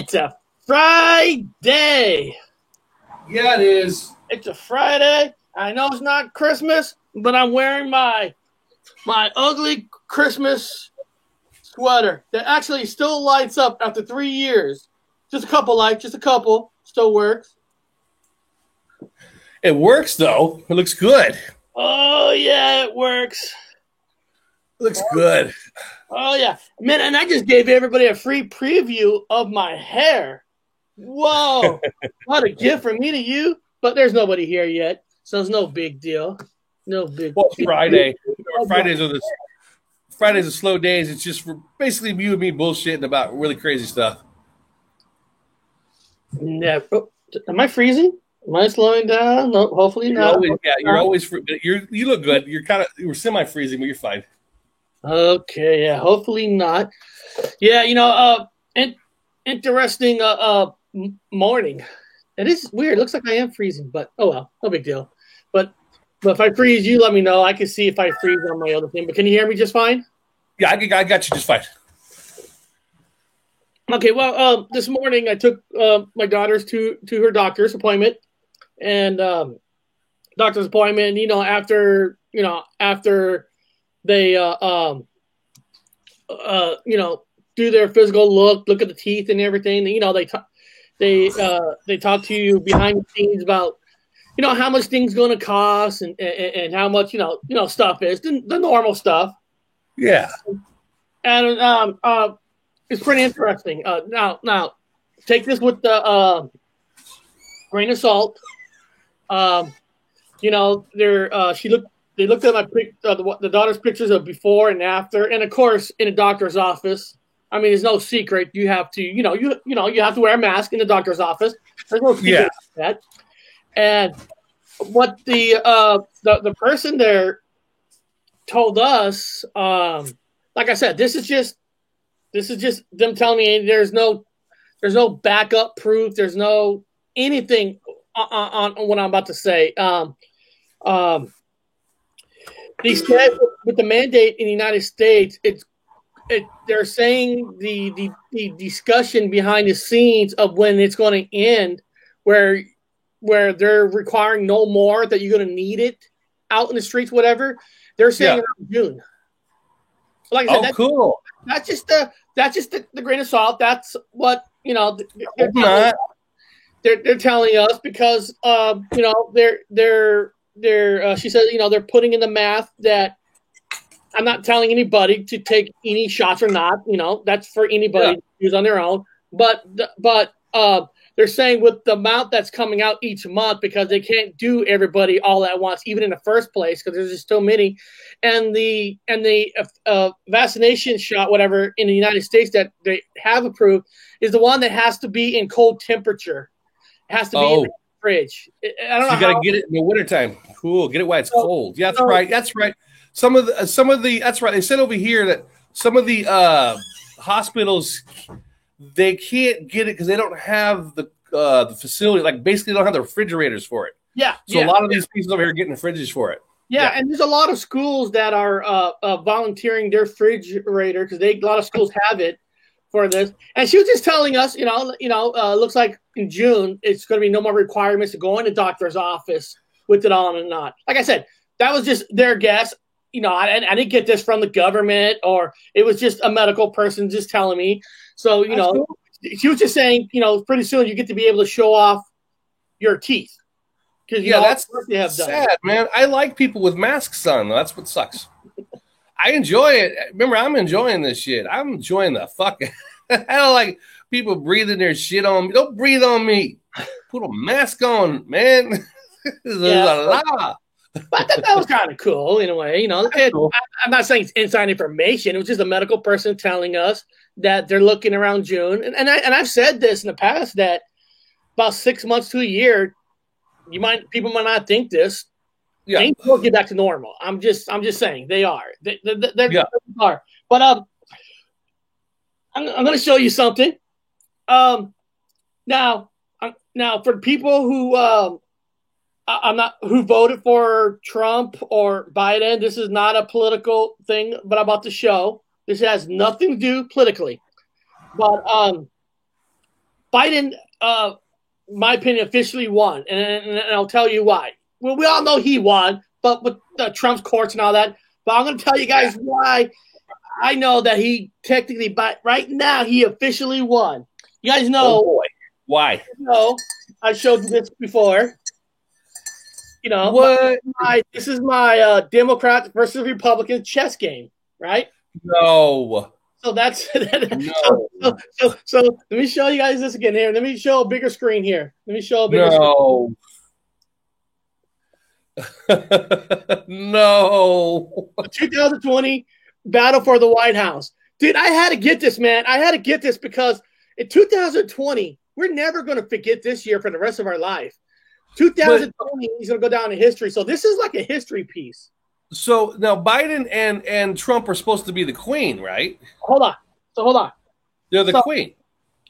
It's a Friday. Yeah, it is. It's a Friday. I know it's not Christmas, but I'm wearing my ugly Christmas sweater that actually still lights up after 3 years. Just a couple lights, just a couple. Still works. It works, though. It looks good. Oh, yeah, it works. It looks good. Oh, yeah. Man, and I just gave everybody a free preview of my hair. Whoa. What a gift from me to you. But there's nobody here yet, so it's no big deal. No big Well, deal. Friday. Fridays are slow days. It's just for basically you and me bullshitting about really crazy stuff. Never. Oh, am I freezing? Am I slowing down? No, hopefully not. You look good. You're semi-freezing, but you're fine. Okay, yeah, hopefully not. Yeah, interesting morning. It is weird. It looks like I am freezing, but oh well, no big deal. But if I freeze, you let me know. I can see if I freeze on my other thing. But can you hear me just fine? Yeah, I got you just fine. Okay, well, this morning I took my daughters to her doctor's appointment, and doctor's appointment. After they do their physical look at the teeth and everything. They talk to you behind the scenes about how much things going to cost and how much stuff is the normal stuff. Yeah, and it's pretty interesting. Now take this with the grain of salt. They looked at the daughter's pictures of before and after, and of course, in a doctor's office. I mean, there's no secret. You have to, you have to wear a mask in the doctor's office. There's no secret about that. And what the person there told us, like I said, this is just them telling me there's no backup proof. There's no anything on what I'm about to say. They said with the mandate in the United States, they're saying the discussion behind the scenes of when it's going to end, where they're requiring no more, that you're going to need it out in the streets, whatever. They're saying around June. Like I said, cool. That's just the grain of salt. That's what they're telling us because she said, they're putting in the math that I'm not telling anybody to take any shots or not. That's for anybody to use on their own. But they're saying with the amount that's coming out each month, because they can't do everybody all at once, even in the first place, because there's just so many. And the vaccination shot, whatever, in the United States that they have approved is the one that has to be in cold temperature. It has to be in the fridge. I don't know. You got to get it in the wintertime. Cool. Get it while it's cold. Yeah, that's right. That's right. Some of the that's right. They said over here that some of the hospitals, they can't get it because they don't have the facility. Like basically, they don't have the refrigerators for it. Yeah. So a lot of these people over here are getting the fridges for it. Yeah, and there's a lot of schools that are volunteering their refrigerator because a lot of schools have it for this. And she was just telling us, looks like in June it's going to be no more requirements to go in the doctor's office with it on and not. Like I said, that was just their guess. I didn't get this from the government, or it was just a medical person just telling me. So, she was just saying, pretty soon you get to be able to show off your teeth. That's sad, man. I like people with masks on. That's what sucks. I enjoy it. Remember, I'm enjoying this shit. I'm enjoying the fucking. I don't like people breathing their shit on me. Don't breathe on me. Put a mask on, man. But I thought that was kind of cool in a way. Cool. I'm not saying it's inside information. It was just a medical person telling us that they're looking around June. And I've said this in the past that about 6 months to a year, people might not think this. Yeah. Things will get back to normal. I'm just saying they are. They are. But I'm going to show you something. Now for people who who voted for Trump or Biden, this is not a political thing, but I'm about to show. This has nothing to do politically. But Biden, my opinion, officially won, and I'll tell you why. Well, we all know he won, but with Trump's courts and all that. But I'm going to tell you guys why I know that he technically, but right now, he officially won. You guys know. Oh boy. Why? You know, I showed you this before. You know, what? This is my Democrat versus Republican chess game, right? No. So that's no. So let me show you guys this again here. Let me show a bigger screen here. Let me show a bigger screen. No. 2020 battle for the White House. Dude, I had to get this, man. I had to get this because in 2020, we're never going to forget this year for the rest of our life. 2020 is going to go down in history. So this is like a history piece. So now Biden and Trump are supposed to be the queen, right? Hold on. They're the queen.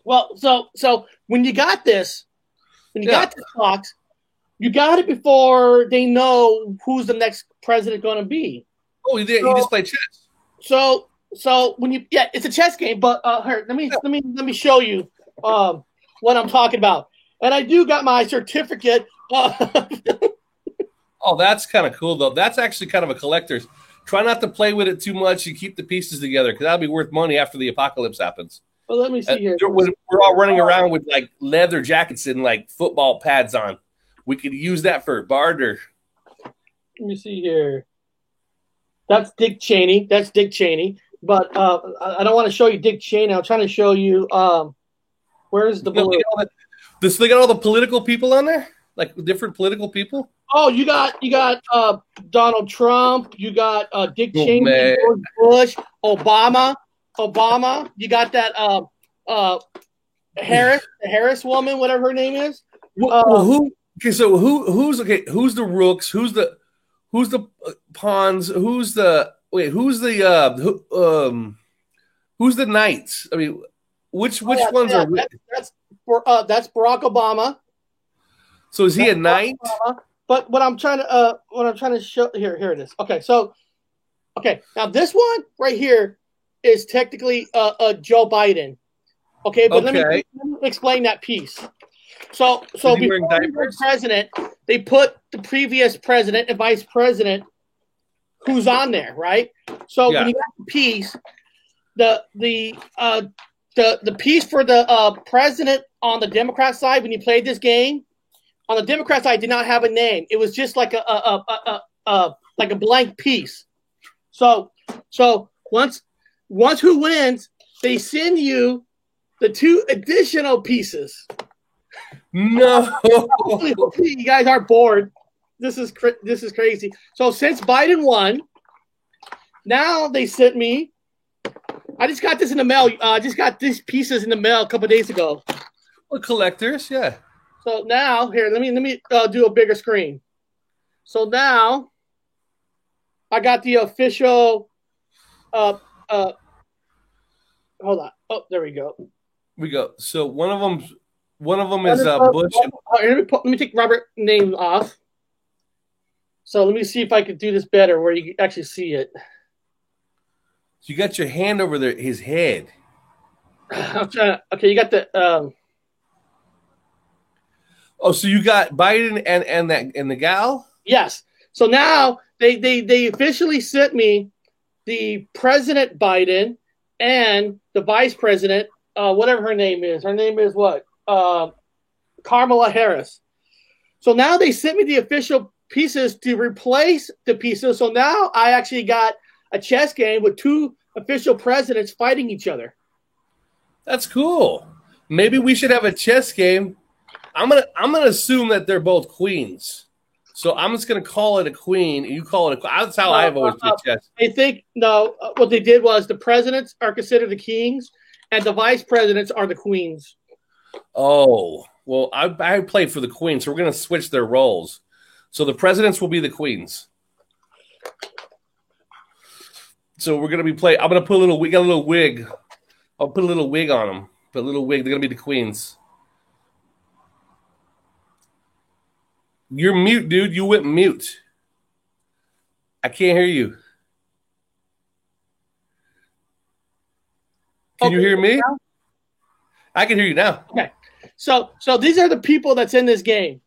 Well, so when you got this, got this box, you got it before they know who's the next president going to be. Oh, he did. He just played chess. So when you it's a chess game, but here, let me show you what I'm talking about. And I do got my certificate. Oh, that's kind of cool, though. That's actually kind of a collector's. Try not to play with it too much. You keep the pieces together because that'll be worth money after the apocalypse happens. Well, let me see here. We're all running around with like leather jackets and like football pads on. We could use that for barter. Let me see here. That's Dick Cheney. But I don't want to show you Dick Cheney. I'm trying to show you where's the blue? They got all the political people on there? Like different political people? Oh, you got Donald Trump, you got Dick Cheney, George Bush, Obama. You got that Harris, the Harris woman, whatever her name is. Who's the rooks? Who's the pawns? Who's the knights? I mean, which ones are? That's Barack Obama. So is he a knight? But what I'm trying to show here it is. Okay, now this one right here is technically Joe Biden. Okay, but let me explain that piece. So before he was president, they put the previous president and vice president who's on there, right? So when you got the piece, the piece for the president on the Democrat side when you played this game. On the Democrat side, did not have a name. It was just like a blank piece. So once who wins, they send you the 2 additional pieces. No, hopefully you guys aren't bored. This is crazy. So since Biden won, now they sent me. I just got this in the mail. I just got these pieces in the mail a couple of days ago. Well, collectors, yeah. So now, here, let me do a bigger screen. So now, I got the official. Hold on. Oh, there we go. So one of them is Bush. Let me take Robert's name off. So let me see if I could do this better, where you can actually see it. So you got your hand over there, his head. I'm trying to. Okay, you got the. Oh, so you got Biden and the gal? Yes. So now they officially sent me the President Biden and the Vice President, whatever her name is. Her name is what? Kamala Harris. So now they sent me the official pieces to replace the pieces. So now I actually got a chess game with 2 official presidents fighting each other. That's cool. Maybe we should have a chess game. I'm gonna assume that they're both queens, so I'm just gonna call it a queen, and you call it a. That's how I've always played chess. I think what they did was the presidents are considered the kings, and the vice presidents are the queens. Oh well, I play for the queen, so we're gonna switch their roles. So the presidents will be the queens. So we're gonna be playing. I'm gonna put a little. We got a little wig. I'll put a little wig on them. Put a little wig. They're gonna be the queens. You're mute, dude. You went mute. I can't hear you. Can you hear me? I can hear you now. Okay. So these are the people that's in this game.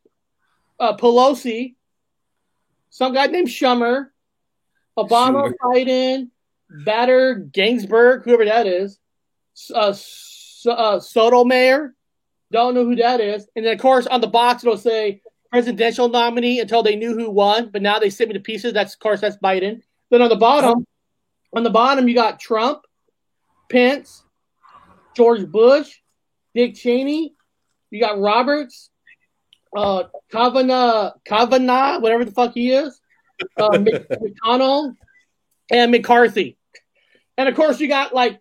Pelosi, some guy named Schumer, Obama, Biden, Bader, Ginsburg, whoever that is, Sotomayor, don't know who that is. And then, of course, on the box, it'll say presidential nominee until they knew who won, but now they sent me the pieces. That's, of course, that's Biden. Then on the bottom, you got Trump, Pence, George Bush, Dick Cheney. You got Roberts, Kavanaugh, whatever the fuck he is, McConnell, and McCarthy. And of course, you got like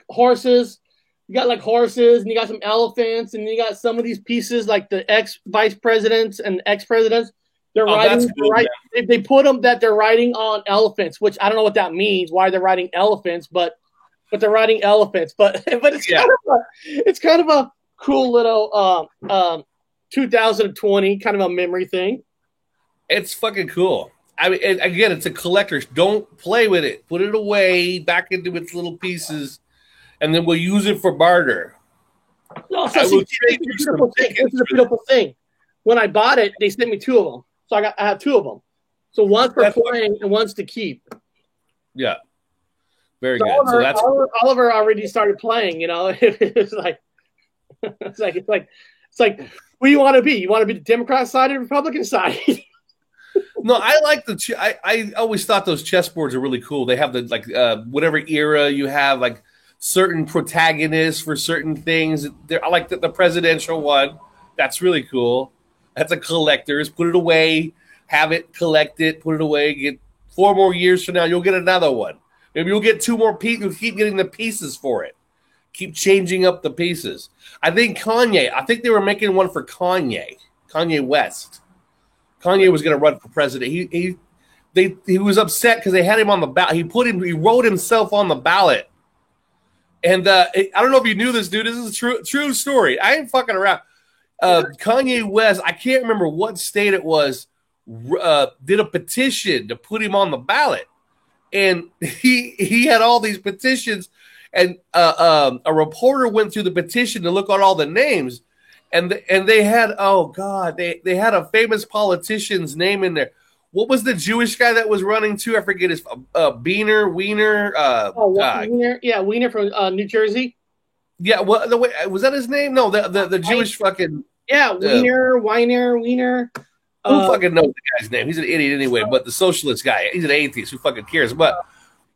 horses. You got like horses, and you got some elephants, and you got some of these pieces like the ex-vice presidents and ex-presidents. They're riding. They put them that they're riding on elephants, which I don't know what that means. Why they're riding elephants, but they're riding elephants. But it's kind of a cool little 2020 kind of a memory thing. It's fucking cool. I mean, again, it's a collector's. Don't play with it. Put it away back into its little pieces, and then we'll use it for barter. No, so this is a beautiful thing. When I bought it, they sent me 2 of them. So I have 2 of them. So one's for playing and one's to keep. Yeah. Very good. So that's Oliver already started playing, you know. It's like who you want to be? You want to be the Democrat side or the Republican side? No, I like I always thought those chessboards are really cool. They have the whatever era you have, like certain protagonists for certain things. I like the presidential one. That's really cool. That's a collector's. Put it away, have it, collect it, put it away. Get 4 more years from now, you'll get another one. Maybe you'll get 2 more pieces. You'll keep getting the pieces for it. Keep changing up the pieces. I think they were making one for Kanye West. Kanye was going to run for president. He was upset because they had him on the ballot. He wrote himself on the ballot. And I don't know if you knew this, dude. This is a true story. I ain't fucking around. Kanye West, I can't remember what state it was, did a petition to put him on the ballot. And he had all these petitions, and a reporter went through the petition to look at all the names, and they had they had a famous politician's name in there. What was the Jewish guy that was running too? I forget his Wiener. Wiener. Yeah, Wiener from New Jersey. Yeah, well, was that his name? No, the Jewish fucking. Yeah, Wiener. Who fucking knows the guy's name? He's an idiot anyway, but the socialist guy, he's an atheist. Who fucking cares? But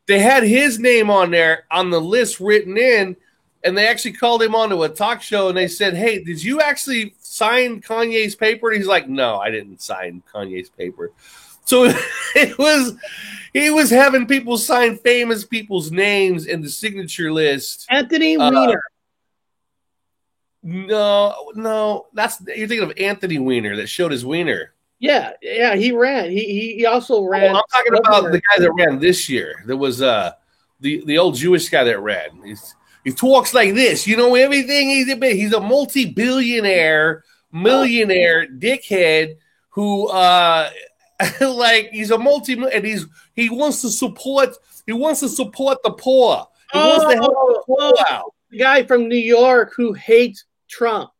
they had his name on there on the list written in, and they actually called him onto a talk show, and they said, hey, did you actually sign Kanye's paper? And he's like, no, I didn't sign Kanye's paper. So he was having people sign famous people's names in the signature list. Anthony Weiner. No, you're thinking of Anthony Weiner that showed his wiener. Yeah, he ran. He also ran. I'm talking about the guy that ran this year. There was the old Jewish guy that ran. He talks like this, you know, everything. He's a millionaire dickhead who like he's a and he wants to support the poor. He wants to help the poor out. The guy from New York who hates Trump.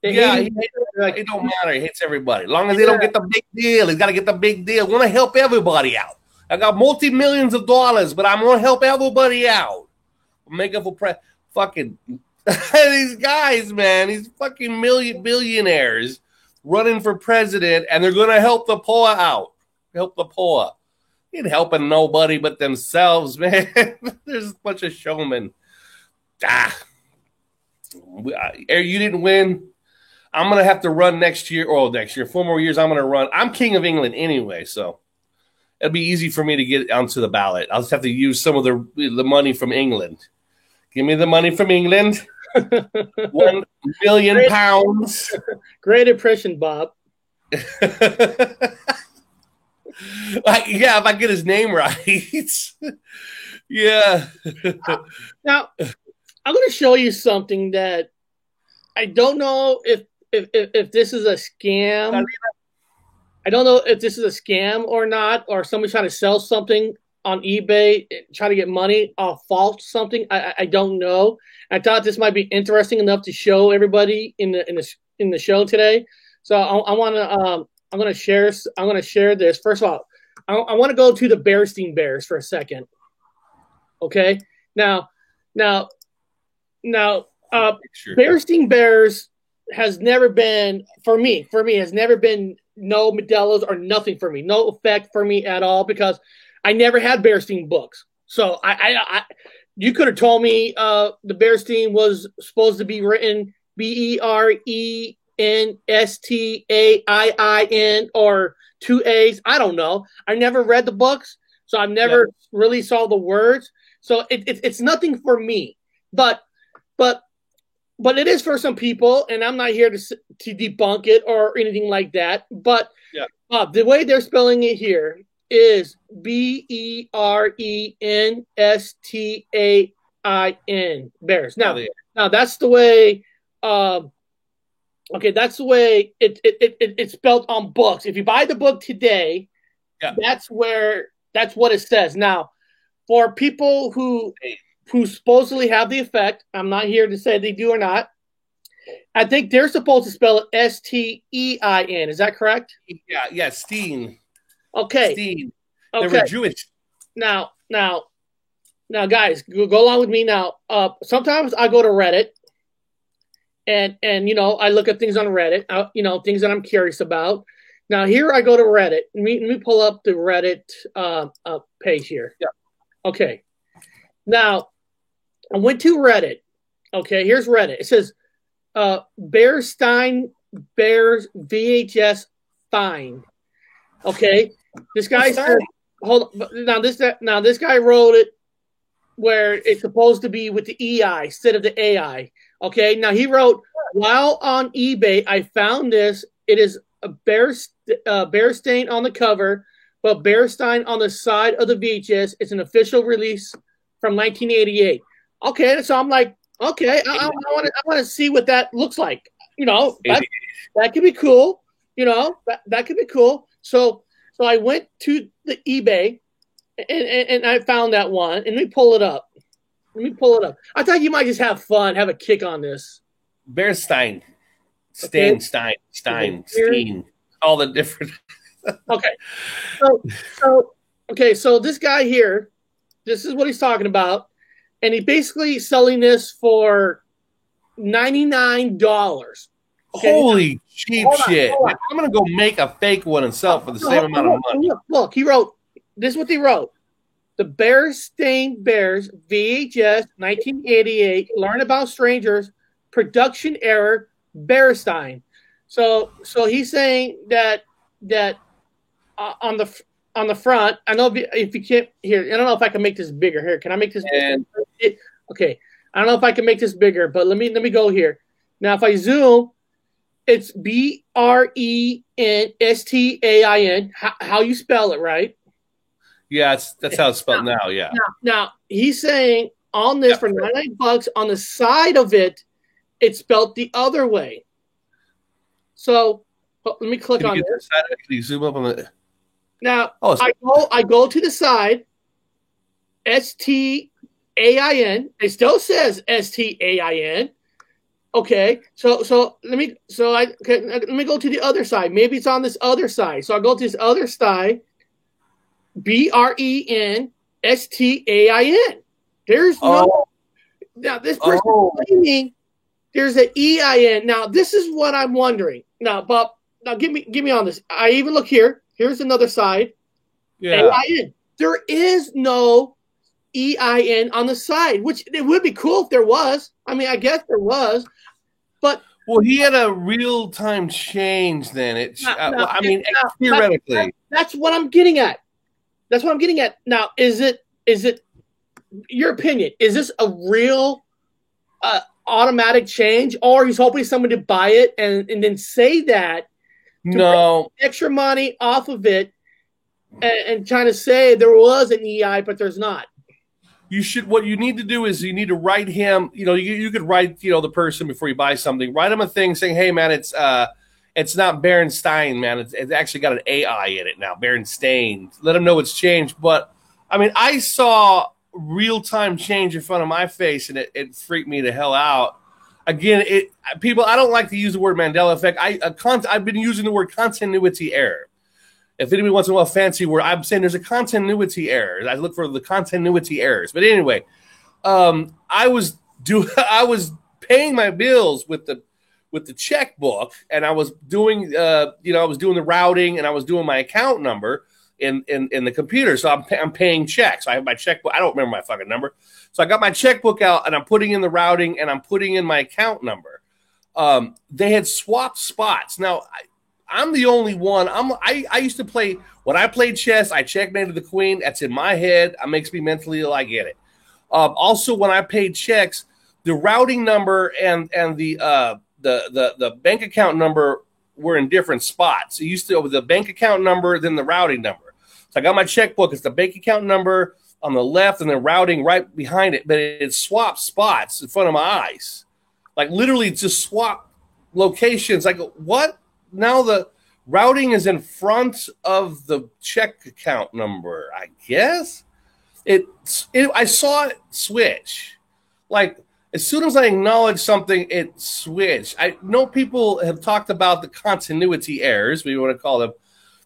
It don't matter. He hates everybody. As long as they don't get the big deal, he's got to get the big deal. I want to help everybody out. I got multi-millions of dollars, but I'm going to help everybody out. Make up for fucking these guys, man. These fucking billionaires running for president, and they're going to help the poor out. Help the poor. They ain't helping nobody but themselves, man. There's a bunch of showmen. You didn't win. I'm going to have to run next year. 4 more years I'm going to run. I'm King of England anyway, so it'll be easy for me to get onto the ballot. I'll just have to use some of the money from England. Give me the money from England. 1 million pounds. Great impression, Bob. Yeah, if I get his name right. Yeah. Now, I'm going to show you something that I don't know if this is a scam. I don't know if this is a scam or not, or somebody's trying to sell something on eBay try to get money off fault something. I don't know. I thought this might be interesting enough to show everybody in the show today. So I want to I'm going to share this. First of all, I want to go to the Bearstein Bears for a second. Okay. Now, sure. Bearstein Bears has never been for me has never been no Modelo's or nothing for me, no effect for me at all because I never had Bearstein books. So I you could have told me the Bearstein was supposed to be written BERENSTAIIN or 2 A's. I don't know. I never read the books, so I've never really saw the words. So it's nothing for me, but it is for some people, and I'm not here to debunk it or anything like that. But the way they're spelling it here is BERENSTAIN Bears. Now that's the way. That's the way it's spelled on books. If you buy the book today, that's what it says. Now, for people who supposedly have the effect, I'm not here to say they do or not. I think they're supposed to spell it STEIN. Is that correct? Yeah, Steen. Okay. Steen. They were Jewish. Now, guys, go along with me now. Sometimes I go to Reddit, and I look at things on Reddit. Things that I'm curious about. Now, here I go to Reddit. Let me pull up the Reddit page here. Yeah. Okay. Now, I went to Reddit. Okay, here's Reddit. It says, Bearstein Bears VHS fine. Okay, this guy said, hold on. Now this guy wrote it where it's supposed to be with the EI instead of the AI. Okay, now he wrote, while on eBay, I found this. It is a Bearstein on the cover, but Bearstein on the side of the VHS. It's an official release from 1988. Okay, so I'm like, okay, I want to see what that looks like. That could be cool. That could be cool. So I went to the eBay and I found that one. And let me pull it up. I thought you might just have fun, have a kick on this. Bearstein, Stein, all the different. Okay, so this guy here, this is what he's talking about. And he's basically selling this for $99. Okay? Holy cheap shit. I'm going to go make a fake one and sell it for the same amount of money. Look, he wrote, this is what he wrote. The Bearstein Bears VHS 1988, Learn About Strangers, production error, Bearstein. So he's saying that on the front, I know if you can't here, I don't know if I can make this bigger. Here, can I make this bigger? Okay. I don't know if I can make this bigger, but let me go here. Now, if I zoom, it's BRENSTAIN. How you spell it, right? Yeah, that's how it's spelled now. Yeah. Now he's saying on this for $99 on the side of it, it's spelled the other way. So let me click on this. Can you zoom up on it? Now I go to the side. STAIN. It still says STAIN. Okay, so let me go to the other side. Maybe it's on this other side. So I go to this other side. BRENSTAIN. There's no. Now this person claiming there's an EIN. Now this is what I'm wondering. Now, Bob. Now give me on this. I even look here. Here's another side. Yeah. AIN. There is no EIN on the side, which it would be cool if there was. I mean, I guess there was, but he had a real-time change. Then theoretically, that's what I'm getting at. That's what I'm getting at. Now, is it your opinion? Is this a real automatic change, or he's hoping somebody to buy it and then say that? No, extra money off of it, and trying to say there was an EI, but there's not. What you need to do is you need to write him. You could write the person before you buy something. Write him a thing saying, "Hey man, it's not Berenstein, man. It's actually got an AI in it now, Berenstein." Let him know it's changed. But I mean, I saw real-time change in front of my face, and it freaked me the hell out. Again, people, I don't like to use the word Mandela effect. I've been using the word continuity error. If anybody wants a fancy word, I'm saying there's a continuity error. I look for the continuity errors. But anyway, I was paying my bills with the checkbook, and I was doing I was doing the routing, and I was doing my account number in the computer. So I'm paying checks. So I have my checkbook. I don't remember my fucking number. So I got my checkbook out, and I'm putting in the routing, and I'm putting in my account number. They had swapped spots. Now, I'm the only one. I used to play, when I played chess, I checkmated the queen. That's in my head. It makes me mentally ill. I get it. Also, when I paid checks, the routing number and the bank account number were in different spots. It used to be the bank account number, then the routing number. So I got my checkbook. It's the bank account number on the left and the routing right behind it, but it swapped spots in front of my eyes. Like literally just swapped locations. Like what? Now the routing is in front of the check account number, I guess. I saw it switch. Like as soon as I acknowledged something, it switched. I know people have talked about the continuity errors, we want to call them.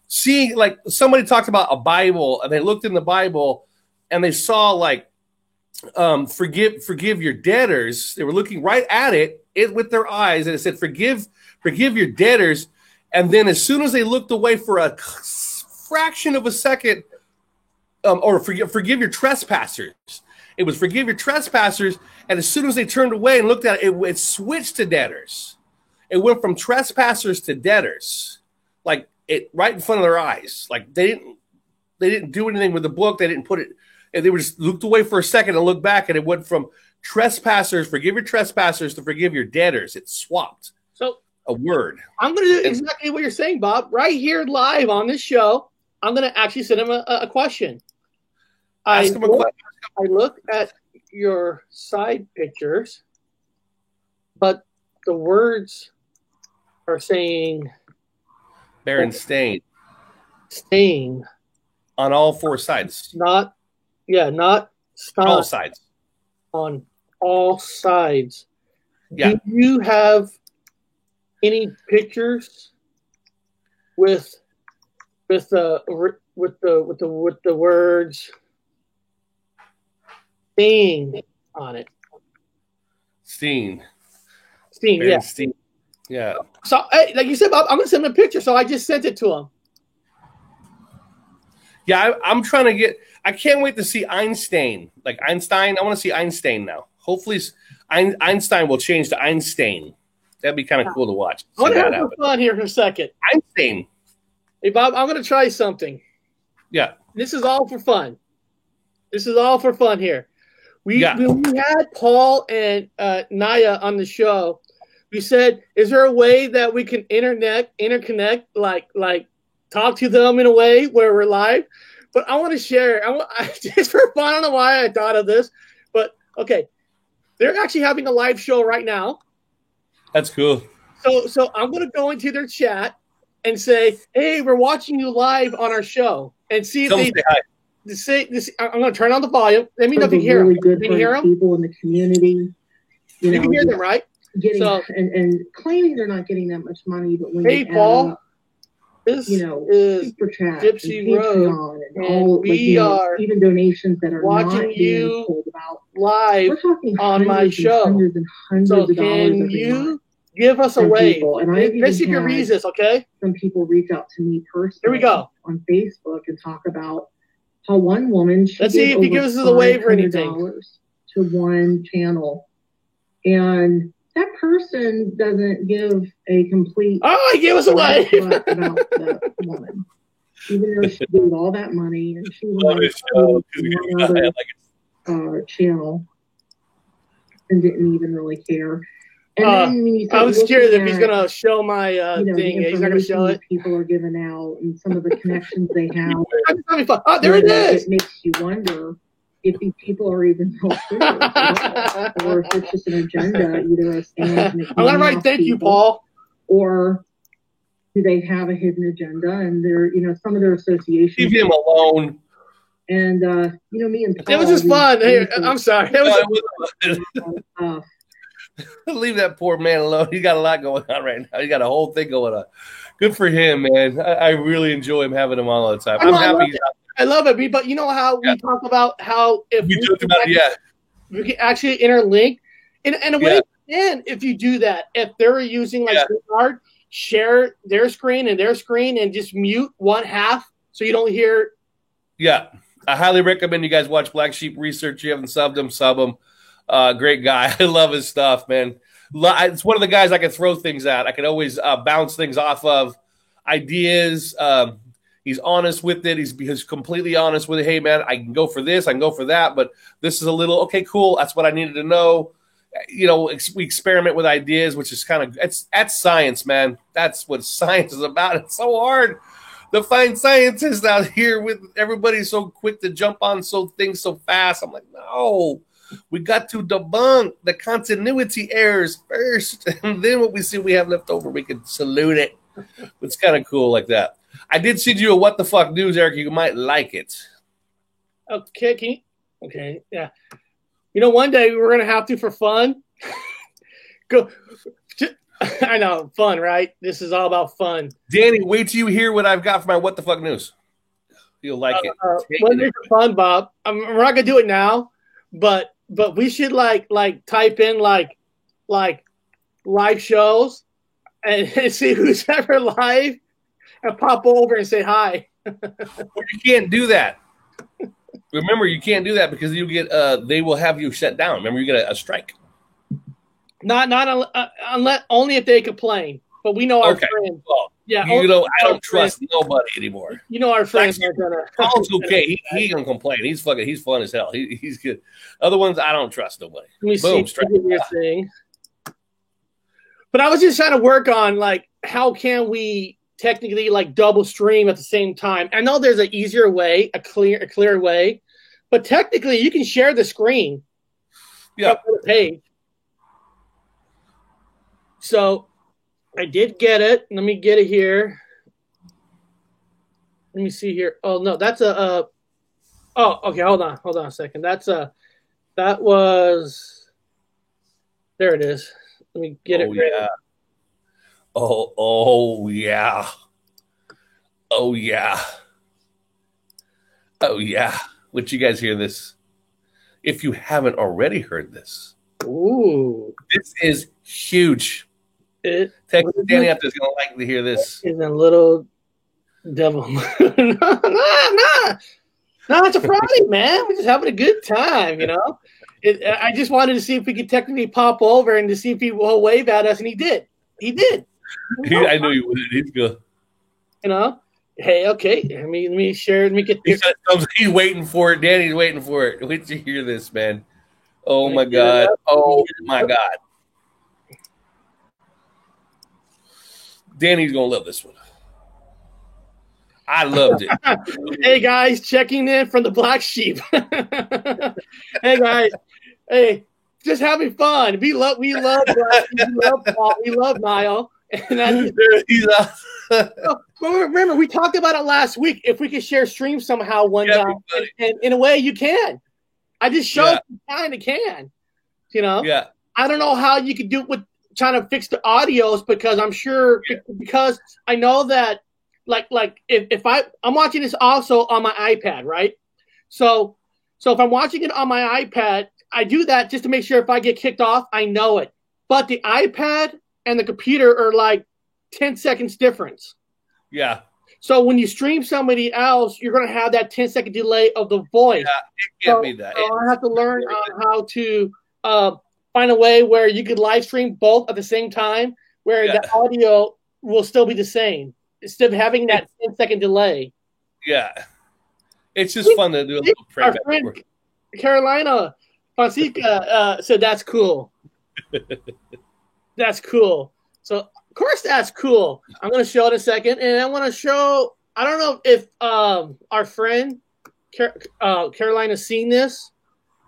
Seeing, like, somebody talked about a Bible, and they looked in the Bible, and they saw, like, forgive your debtors. They were looking right at it with their eyes, and it said, forgive your debtors. And then as soon as they looked away for a fraction of a second, or forgive your trespassers. It was forgive your trespassers, and as soon as they turned away and looked at it, it switched to debtors. It went from trespassers to debtors, like it right in front of their eyes. Like they didn't do anything with the book. They didn't put it. And they were just looked away for a second and looked back, and it went from trespassers, forgive your trespassers, to forgive your debtors. It swapped. So a word. I'm going to do exactly what you're saying, Bob. Right here, live on this show, I'm going to actually send him a question. I look at your side pictures, but the words are saying Berenstain. Stain. On all four sides. Not on all sides. On all sides. Yeah. Do you have any pictures with the words Steen on it? Steen, yeah. Steen. Yeah. So, like you said, Bob, I'm going to send him a picture. So I just sent it to him. Yeah, I'm trying to get. I can't wait to see Einstein. Like Einstein, I want to see Einstein now. Hopefully, Einstein will change to Einstein. That'd be kind of cool to watch. I want to have fun here for a second. Einstein. Hey, Bob, I'm going to try something. Yeah. This is all for fun. Here. We had Paul and Naya on the show. We said, is there a way that we can interconnect, like talk to them in a way where we're live? But I want to share. Just for fun. I don't know why I thought of this, but okay, they're actually having a live show right now. That's cool. So I'm going to go into their chat and say, hey, we're watching you live on our show, and see if they say this. I'm going to turn on the volume. Let me know if you hear them. Can you hear them? People in the community, you can hear them, right? And claiming they're not getting that much money, but when hey, Paul, this is Super Chat, Gypsy Road, and all, we are even donations that are watching not you told about live on my show. Hundreds and hundreds so of dollars can you give us a wave? Let's see if you can read this, okay? Some people reach out to me personally. Here we go on Facebook and talk about how one woman. Let's see if he gives us a wave or anything. To one channel, and that person doesn't give a complete. Oh, he gave us a wave about that woman, even though she gave all that money and she was on another channel and didn't even really care. And then when you I was scared if he's gonna show my thing. He's not gonna show it. People are giving out and some of the connections they have. Oh, there it is. It makes you wonder if these people are even real serious, or if it's just an agenda, either a stand. I'm gonna write thank you, Paul. Or do they have a hidden agenda? And they're, some of their associations. Leave him alone. And me and Paul, it was just fun. Hey, I'm sorry. Leave that poor man alone. He got a lot going on right now. He got a whole thing going on. Good for him, man. I really enjoy him having him on all the time. I'm happy. I love it, but you know how we talk about how if we can actually interlink in a way, and if you do that, if they're using like StreamYard, share their screen and just mute one half so you don't hear. Yeah, I highly recommend you guys watch Black Sheep Research. You haven't subbed him, sub him. Great guy. I love his stuff, man. It's one of the guys I can throw things at. I can always bounce things off of, ideas. He's honest with it. He's completely honest with it. Hey, man, I can go for this. I can go for that. But this is a little, okay, cool. That's what I needed to know. We experiment with ideas, which is that's science, man. That's what science is about. It's so hard to find scientists out here with everybody so quick to jump on things so fast. I'm like, no. We got to debunk the continuity errors first, and then what we see we have left over, we can salute it. It's kind of cool like that. I did send you a what the fuck news, Eric. You might like it. Okay, okay, yeah. One day we're gonna have to for fun. Go. I know, fun, right? This is all about fun. Danny, wait till you hear what I've got for my what the fuck news. You'll like it. One day for fun, Bob. We're not gonna do it now, but we should like type in like live shows and see who's ever live and pop over and say hi. You can't do that. Remember, you can't do that because you get they will have you shut down. Remember, you get a strike. Not unless only if they complain. But we know our friends. Well, yeah, I don't trust nobody anymore. Our friends are gonna. Paul's okay. He gonna complain. He's fun as hell. He's good. Other ones, I don't trust nobody. Boom, strike. Thing. But I was just trying to work on like how can we technically like double stream at the same time. I know there's an easier way, a clear way, but technically you can share the screen. Yeah. The page. So I did get it. Let me get it here. Let me see here. Oh no, that's a. Oh, okay. Hold on a second. That was. There it is. Let me get it. Yeah. Oh yeah. Oh yeah. Oh yeah. Would you guys hear this? If you haven't already heard this. Ooh. This is huge. Texas Danny up there is going to like to hear this. Is a little devil. No, it's a Friday, man. We're just having a good time, I just wanted to see if we could technically pop over and to see if he will wave at us, and he did. He did. I knew he would. He's good. Hey, okay. Let me share. Let me get this. He's waiting for it. Danny's waiting for it. Wait to hear this, man. Oh my God. Oh my God. Danny's gonna love this one. I loved it. Hey guys, checking in from the Black Sheep. Hey guys, hey, just having fun. We love Black Sheep. We love Paul. We love Niall. And remember, we talked about it last week. If we could share streams somehow one time, and in a way, you can. I just showed you kind of can. Yeah. I don't know how you could do it with trying to fix the audios because I'm sure because I know that like if I'm watching this also on my iPad, right? So if I'm watching it on my iPad, I do that just to make sure if I get kicked off, I know it. But the iPad and the computer are like 10 seconds difference. Yeah. So when you stream somebody else, you're going to have that 10-second delay of the voice. Yeah, it can't be that. So I have to learn how to find a way where you could live stream both at the same time, where the audio will still be the same instead of having that 10-second delay. Yeah, it's just fun to do a little prank. Our friend Carolina Fonseca said that's cool. That's cool. So of course that's cool. I'm going to show it in a second, and I want to show. I don't know if our friend Carolina's seen this.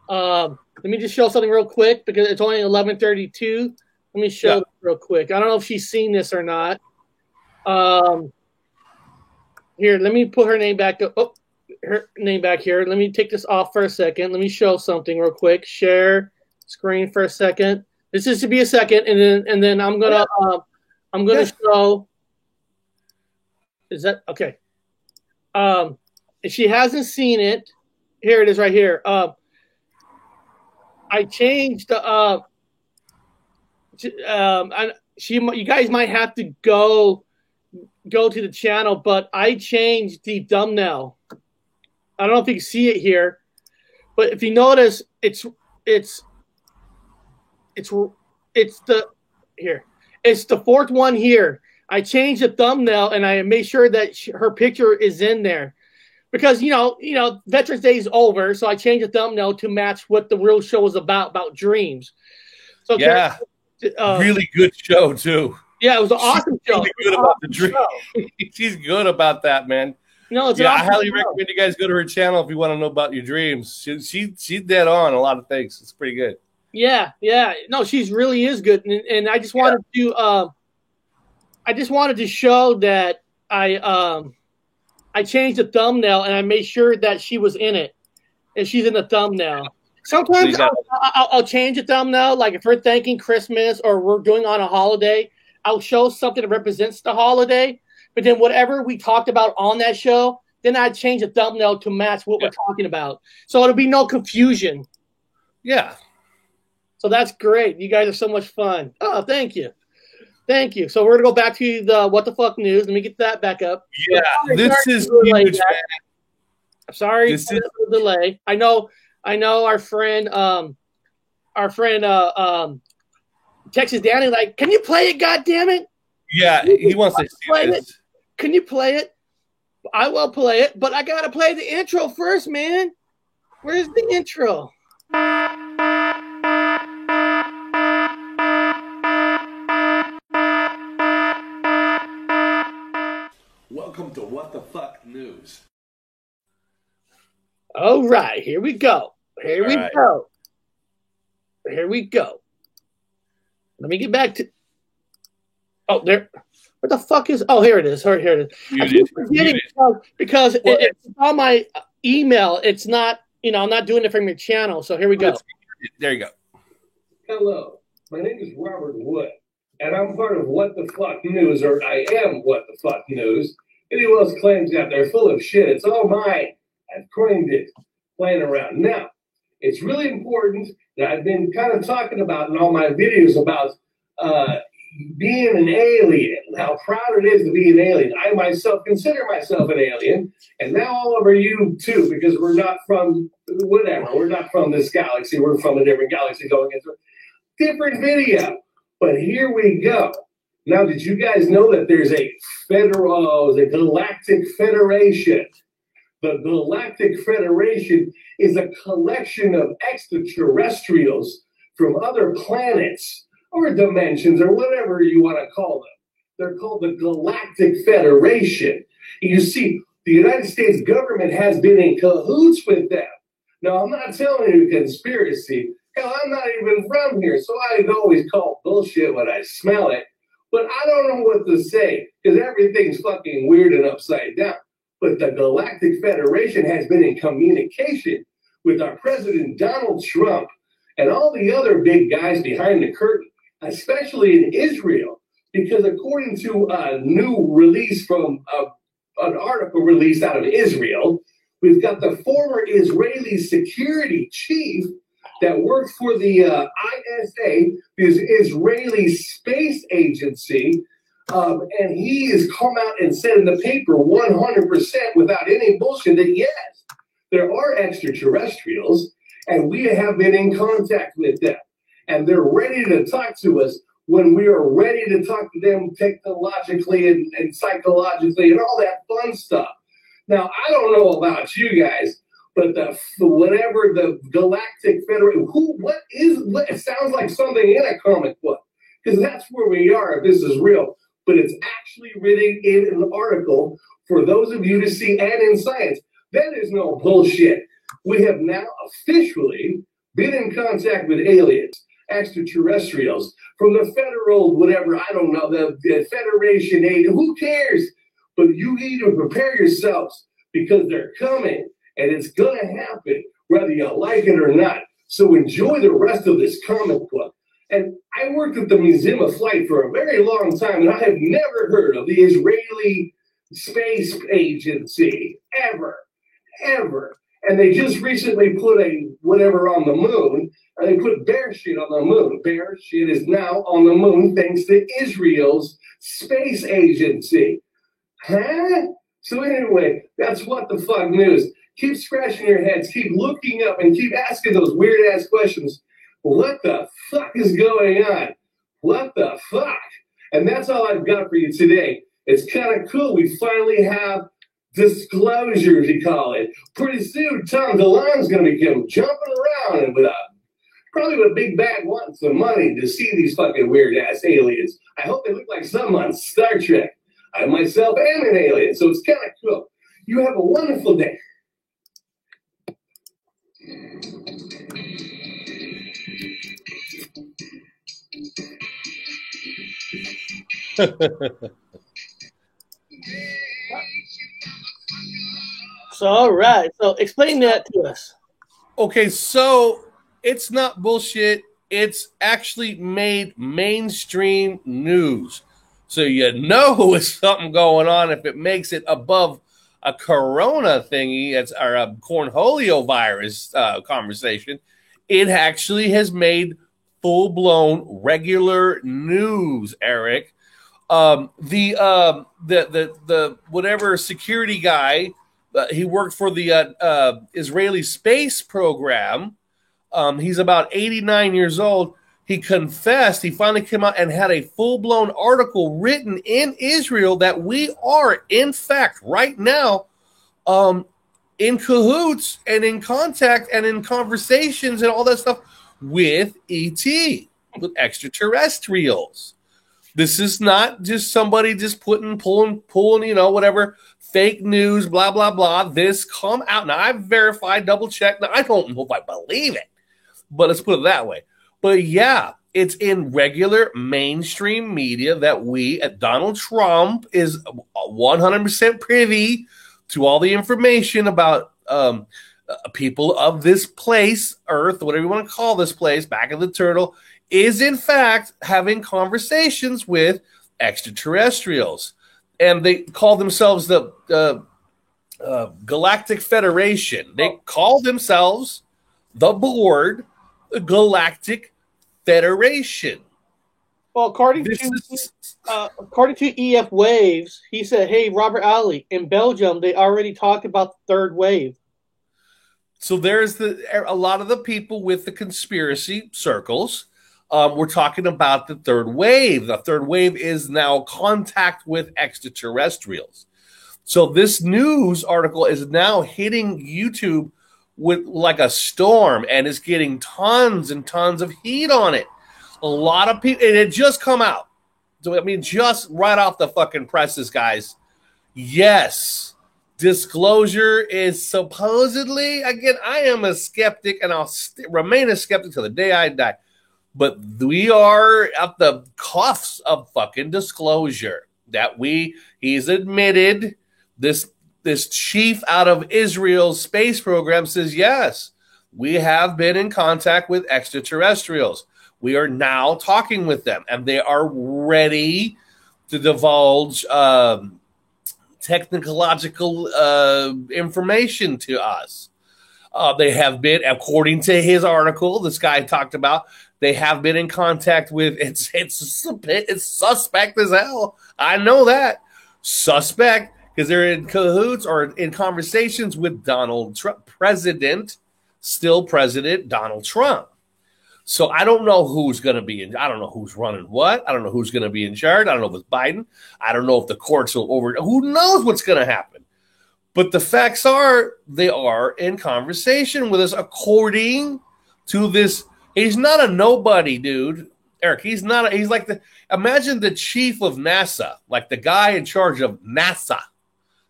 Let me just show something real quick because it's only 11:32. Let me show it real quick. I don't know if she's seen this or not. Here, let me put her name back up. Oh, her name back here. Let me take this off for a second. Let me show something real quick. Share screen for a second. This is to be a second, and then I'm gonna show. Is that okay? If she hasn't seen it, here it is right here. I changed the. You guys might have to go to the channel, but I changed the thumbnail. I don't know if you can see it here, but if you notice, it's the fourth one here. I changed the thumbnail and I made sure that her picture is in there because you know Veterans Day is over, so I changed the thumbnail to match what the real show is about dreams. So yeah, really good show too. Yeah, it was an awesome show. Really good about the dream. She's good about that, man. No, I highly recommend you guys go to her channel if you want to know about your dreams. She's dead on a lot of things. It's pretty good. Yeah. No, she's really is good, and I just wanted to show that I changed the thumbnail and I made sure that she was in it, and she's in the thumbnail. Sometimes I'll change the thumbnail, like if we're thanking Christmas or we're doing on a holiday, I'll show something that represents the holiday. But then whatever we talked about on that show, then I change the thumbnail to match what we're talking about. So it'll be no confusion. Yeah. So that's great. You guys are so much fun. Oh, thank you. Thank you. So we're going to go back to the What the Fuck News. Let me get that back up. Yeah, this is huge. I'm sorry for the delay. I know our friend Texas Danny, like, can you play it, goddammit? Yeah, he wants to play it. Can you play it? I will play it, but I gotta play the intro first, man. Where's the intro? Welcome to What the Fuck News. All right, here we go. Here we go. Let me get back to. Oh, there. What the fuck is? Oh, here it is. Here it is. I keep forgetting because it's on my email. It's not. I'm not doing it from your channel. So here we go. There you go. Hello, my name is Robert Wood, and I'm part of What the Fuck News, or I am What the Fuck News. Anyone else claims that they're full of shit. It's all mine. I've coined it, playing around. Now, it's really important that I've been kind of talking about in all my videos about being an alien, how proud it is to be an alien. I myself consider myself an alien, and now all over you too, because we're not from whatever. We're not from this galaxy. We're from a different galaxy going into a different video. But here we go. Now, did you guys know that there's a Galactic Federation? The Galactic Federation is a collection of extraterrestrials from other planets or dimensions or whatever you want to call them. They're called the Galactic Federation. You see, the United States government has been in cahoots with them. Now, I'm not telling you a conspiracy. Hell, I'm not even from here, so I always call bullshit when I smell it. But I don't know what to say because everything's fucking weird and upside down. But the Galactic Federation has been in communication with our President Donald Trump and all the other big guys behind the curtain, especially in Israel, because according to a new release from an article released out of Israel, we've got the former Israeli security chief that worked for the ISA, the Israeli Space Agency, and he has come out and said in the paper 100% without any bullshit that yes, there are extraterrestrials, and we have been in contact with them, and they're ready to talk to us when we are ready to talk to them technologically and psychologically and all that fun stuff. Now, I don't know about you guys, but whatever the Galactic Federation, it sounds like something in a comic book, because that's where we are if this is real. But it's actually written in an article for those of you to see and in science. That is no bullshit. We have now officially been in contact with aliens, extraterrestrials, from the federal, whatever, I don't know, the Federation aid. Who cares? But you need to prepare yourselves because they're coming, and it's going to happen, whether you like it or not. So enjoy the rest of this comic book. And I worked at the Museum of Flight for a very long time, and I have never heard of the Israeli Space Agency, ever. And they just recently put a whatever on the moon, and they put bear shit on the moon. Bear shit is now on the moon thanks to Israel's space agency. Huh? So anyway, that's what the fuck news. Keep scratching your heads, keep looking up, and keep asking those weird-ass questions. What the fuck is going on? What the fuck? And that's all I've got for you today. It's kind of cool. We finally have disclosures, you call it. Pretty soon, Tom DeLonge's going to be jumping around and probably with a big bag wanting some money to see these fucking weird-ass aliens. I hope they look like some on Star Trek. I myself am an alien, so it's kind of cool. You have a wonderful day. So, all right. So, explain that to us. Okay, so it's not bullshit. It's actually made mainstream news. So you know it's something going on if it makes it above a corona thingy, or a cornholio virus conversation. It actually has made full-blown regular news, Eric. The whatever security guy, he worked for the Israeli space program. He's about 89 years old. He confessed. He finally came out and had a full-blown article written in Israel that we are, in fact, right now, in cahoots and in contact and in conversations and all that stuff with ET, with extraterrestrials. This is not just somebody just pulling, whatever, fake news, blah, blah, blah. This come out. Now, I've verified, double-checked. Now, I don't know if I believe it, but let's put it that way. But yeah, it's in regular mainstream media that Donald Trump is 100% privy to all the information about people of this place, Earth, whatever you want to call this place, back of the turtle, is in fact having conversations with extraterrestrials. And they call themselves the Galactic Federation. They call themselves the board, the Galactic Federation. Well, according to EF Waves, he said, "Hey, Robert Alley, in Belgium, they already talked about the third wave." So there's a lot of the people with the conspiracy circles. We're talking about the third wave. The third wave is now contact with extraterrestrials. So this news article is now hitting YouTube with like a storm, and it's getting tons and tons of heat on it. A lot of people, and it just come out. So, I mean, just right off the fucking presses, guys. Yes, disclosure is supposedly, again, I am a skeptic, and I'll remain a skeptic till the day I die. But we are at the cuffs of fucking disclosure that he's admitted this chief out of Israel's space program says, yes, we have been in contact with extraterrestrials. We are now talking with them, and they are ready to divulge technological information to us. They have been, according to his article, this guy talked about, they have been in contact with, it's suspect as hell. I know that. Suspect, because they're in cahoots or in conversations with Donald Trump, still President Donald Trump. So I don't know who's going to be I don't know who's running what. I don't know who's going to be in charge. I don't know if it's Biden. I don't know if the courts will who knows what's going to happen. But the facts are they are in conversation with us according to this. He's not a nobody, dude. Eric, he's like imagine the chief of NASA, like the guy in charge of NASA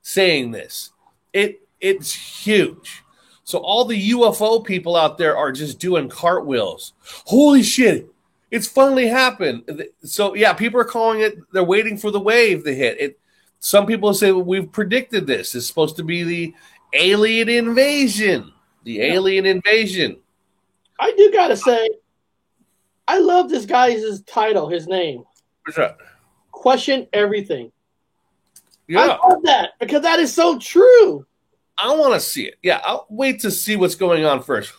saying this. It's huge. So all the UFO people out there are just doing cartwheels. Holy shit, it's finally happened. So yeah, people are calling it, they're waiting for the wave to hit. Some people say, well, we've predicted this. It's supposed to be the alien invasion. The alien invasion. I do gotta say, I love this guy's title, his name. What's that? Question everything. Yeah. I love that because that is so true. I want to see it. Yeah, I'll wait to see what's going on first.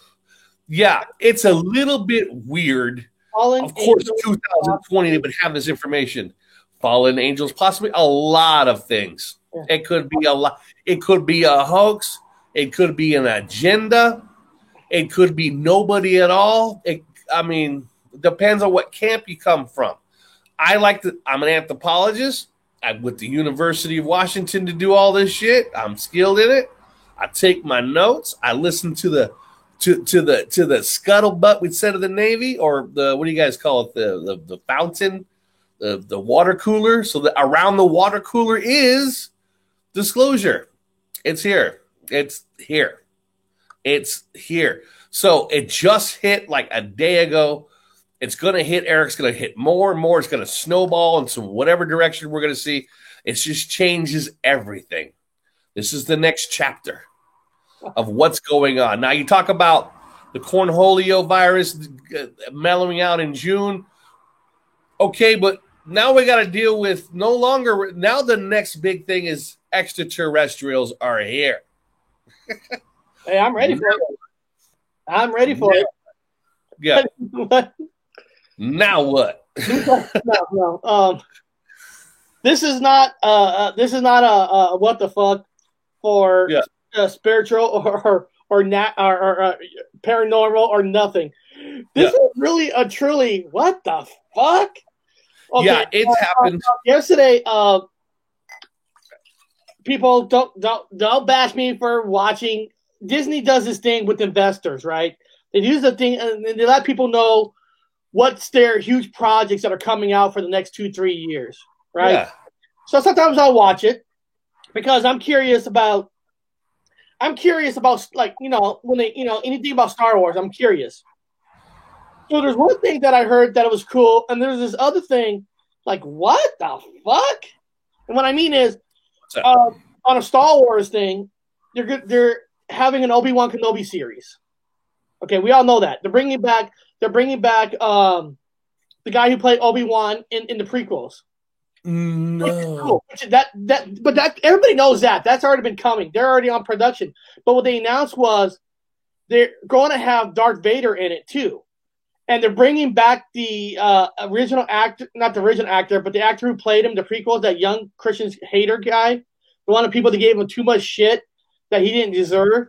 Yeah, it's a little bit weird. Of course, 2020 they would have this information. Fallen angels, possibly a lot of things. Yeah. It could be a lot. It could be a hoax. It could be an agenda. It could be nobody at all. Depends on what camp you come from. I'm an anthropologist. I'm with the University of Washington to do all this shit. I'm skilled in it. I take my notes. I listen to the scuttlebutt we said of the Navy, or the, what do you guys call it? The fountain, the water cooler. So that around the water cooler is disclosure. It's here. It's here. It's here. So it just hit like a day ago. It's going to hit. Eric's going to hit more and more. It's going to snowball into whatever direction we're going to see. It just changes everything. This is the next chapter of what's going on. Now, you talk about the cornholio virus mellowing out in June. Okay, but now we got to deal with now the next big thing is extraterrestrials are here. Hey, I'm ready for it. I'm ready for it. Yeah. Now what? No. This is not a what the fuck for spiritual or paranormal or nothing. This is really a truly what the fuck? Okay, yeah, it's happened yesterday. People don't bash me for watching. Disney does this thing with investors, right? They use the thing and they let people know what's their huge projects that are coming out for the next 2-3 years, right? Yeah. So sometimes I'll watch it because I'm curious about like, when they, anything about Star Wars, I'm curious. So there's one thing that I heard that it was cool, and there's this other thing, like, what the fuck? And what I mean is, on a Star Wars thing, they're having an Obi-Wan Kenobi series. Okay, we all know that. They're bringing back the guy who played Obi-Wan in the prequels. No. Cool. But everybody knows that. That's already been coming. They're already on production. But what they announced was they're going to have Darth Vader in it too. And they're bringing back the original actor, not the original actor, but the actor who played him, the prequels, that young Christian Hater guy, the one of the people that gave him too much shit that he didn't deserve,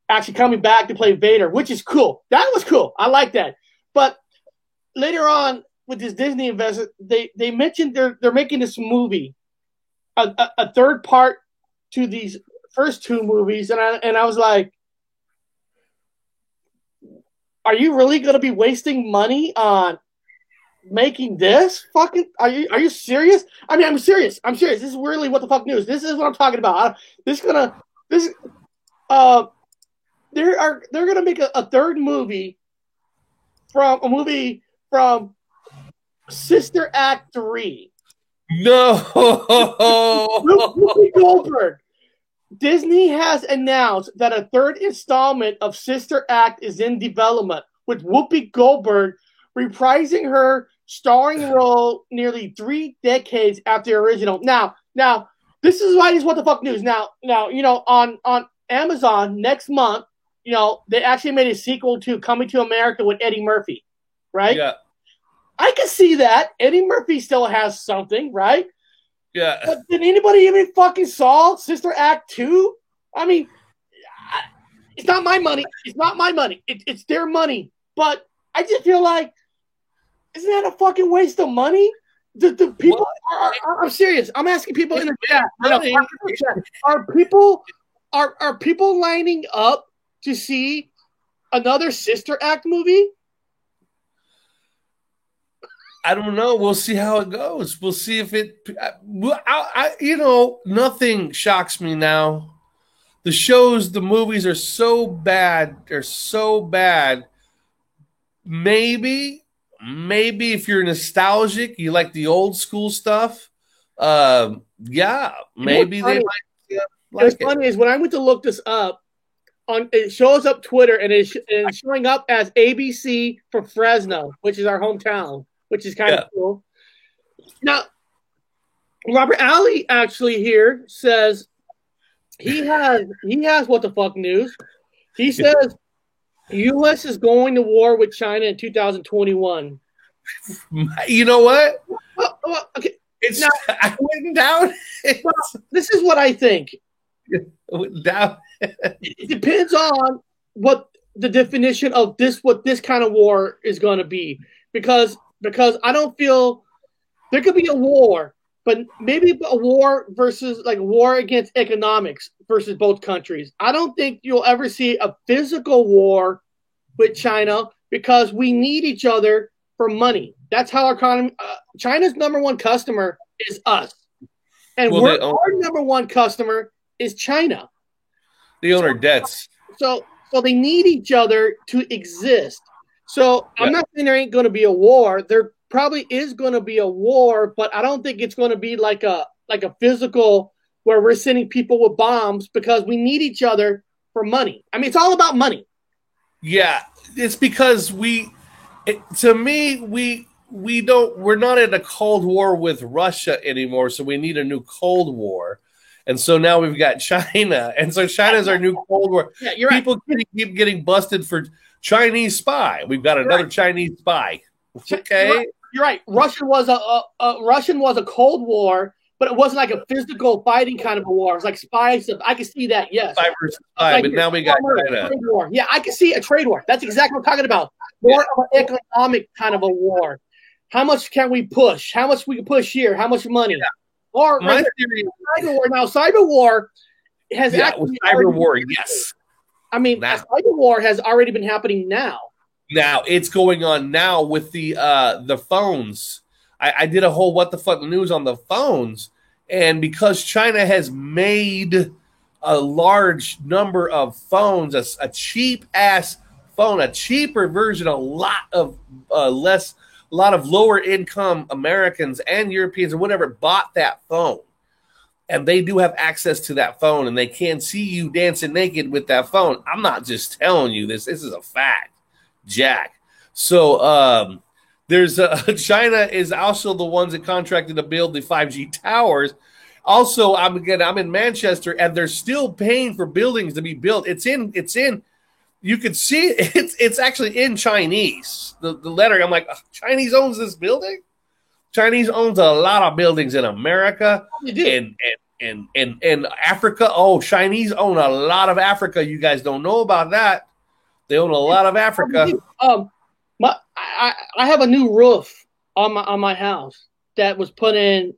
actually coming back to play Vader, which is cool. That was cool. I like that. But later on, with this Disney investment, they mentioned they're making this movie, a third part to these first two movies, and I was like, are you really going to be wasting money on making this? Fucking, are you serious? I mean, I'm serious. This is really what the fuck news. This is what I'm talking about. They're gonna make a third movie from Sister Act 3. No. Whoopi Goldberg. Disney has announced that a third installment of Sister Act is in development, with Whoopi Goldberg reprising her starring role nearly 3 decades after the original. Now, this is why this what the fuck news. Now, on Amazon next month, they actually made a sequel to Coming to America with Eddie Murphy, right? Yeah. I can see that. Eddie Murphy still has something, right? Yeah. But did anybody even fucking saw Sister Act 2? I mean, it's not my money. It's not my money. It's their money. But I just feel like, isn't that a fucking waste of money? The people I'm serious. I'm asking people in the chat. Are people lining up to see another Sister Act movie? I don't know. We'll see how it goes. We'll see if it. Nothing shocks me now. The movies are so bad. They're so bad. Maybe if you're nostalgic, you like the old school stuff. Yeah, maybe they might. What's funny is when I went to look this up, it shows up Twitter and it's showing up as ABC for Fresno, which is our hometown, which is kind of cool. Now, Robert Alley actually here says he has what the fuck news. He says U.S. is going to war with China in 2021. You know what? Well, okay. It's now, I went down. Well, this is what I think. Down. It depends on what the definition of what this kind of war is going to be, because I don't feel there could be a war, but maybe a war versus like a war against economics versus both countries. I don't think you'll ever see a physical war with China because we need each other for money. That's how our economy. China's number one customer is us, and our number one customer is China. They own our debts. So they need each other to exist. So I'm not saying there ain't going to be a war. There probably is going to be a war, but I don't think it's going to be like a physical where we're sending people with bombs because we need each other for money. I mean, it's all about money. Yeah, it's because we're not in a Cold War with Russia anymore, so we need a new Cold War. And so now we've got China. And so China's our new Cold War. Yeah, you're right. People keep getting busted for Chinese spy. We've got another Chinese spy. Okay. You're right. Russian was a Cold War, but it wasn't like a physical fighting kind of a war. It was like spies. I can see that, yes. Spy versus spy, but now we got China. Trade war. Yeah, I can see a trade war. That's exactly what I'm talking about. More of an economic kind of a war. How much can we push? How much we can push here? How much money? Yeah. Or my theory, cyber war. Now, cyber war has actually cyber war. Yes, I mean, cyber war has already been happening now. Now it's going on now with the phones. I did a whole what the fuck news on the phones, and because China has made a large number of phones, a cheap ass phone, a cheaper version, a lot of lower income Americans and Europeans or whatever bought that phone. And they do have access to that phone and they can see you dancing naked with that phone. I'm not just telling you this. This is a fact, Jack. So there's China is also the ones that contracted to build the 5G towers. Also, I'm in Manchester and they're still paying for buildings to be built. It's in you could see it's actually in Chinese. The letter, I'm like, Chinese owns this building? Chinese owns a lot of buildings in America and Africa. Oh, Chinese own a lot of Africa. You guys don't know about that. They own a lot of Africa. I have a new roof on my house that was put in,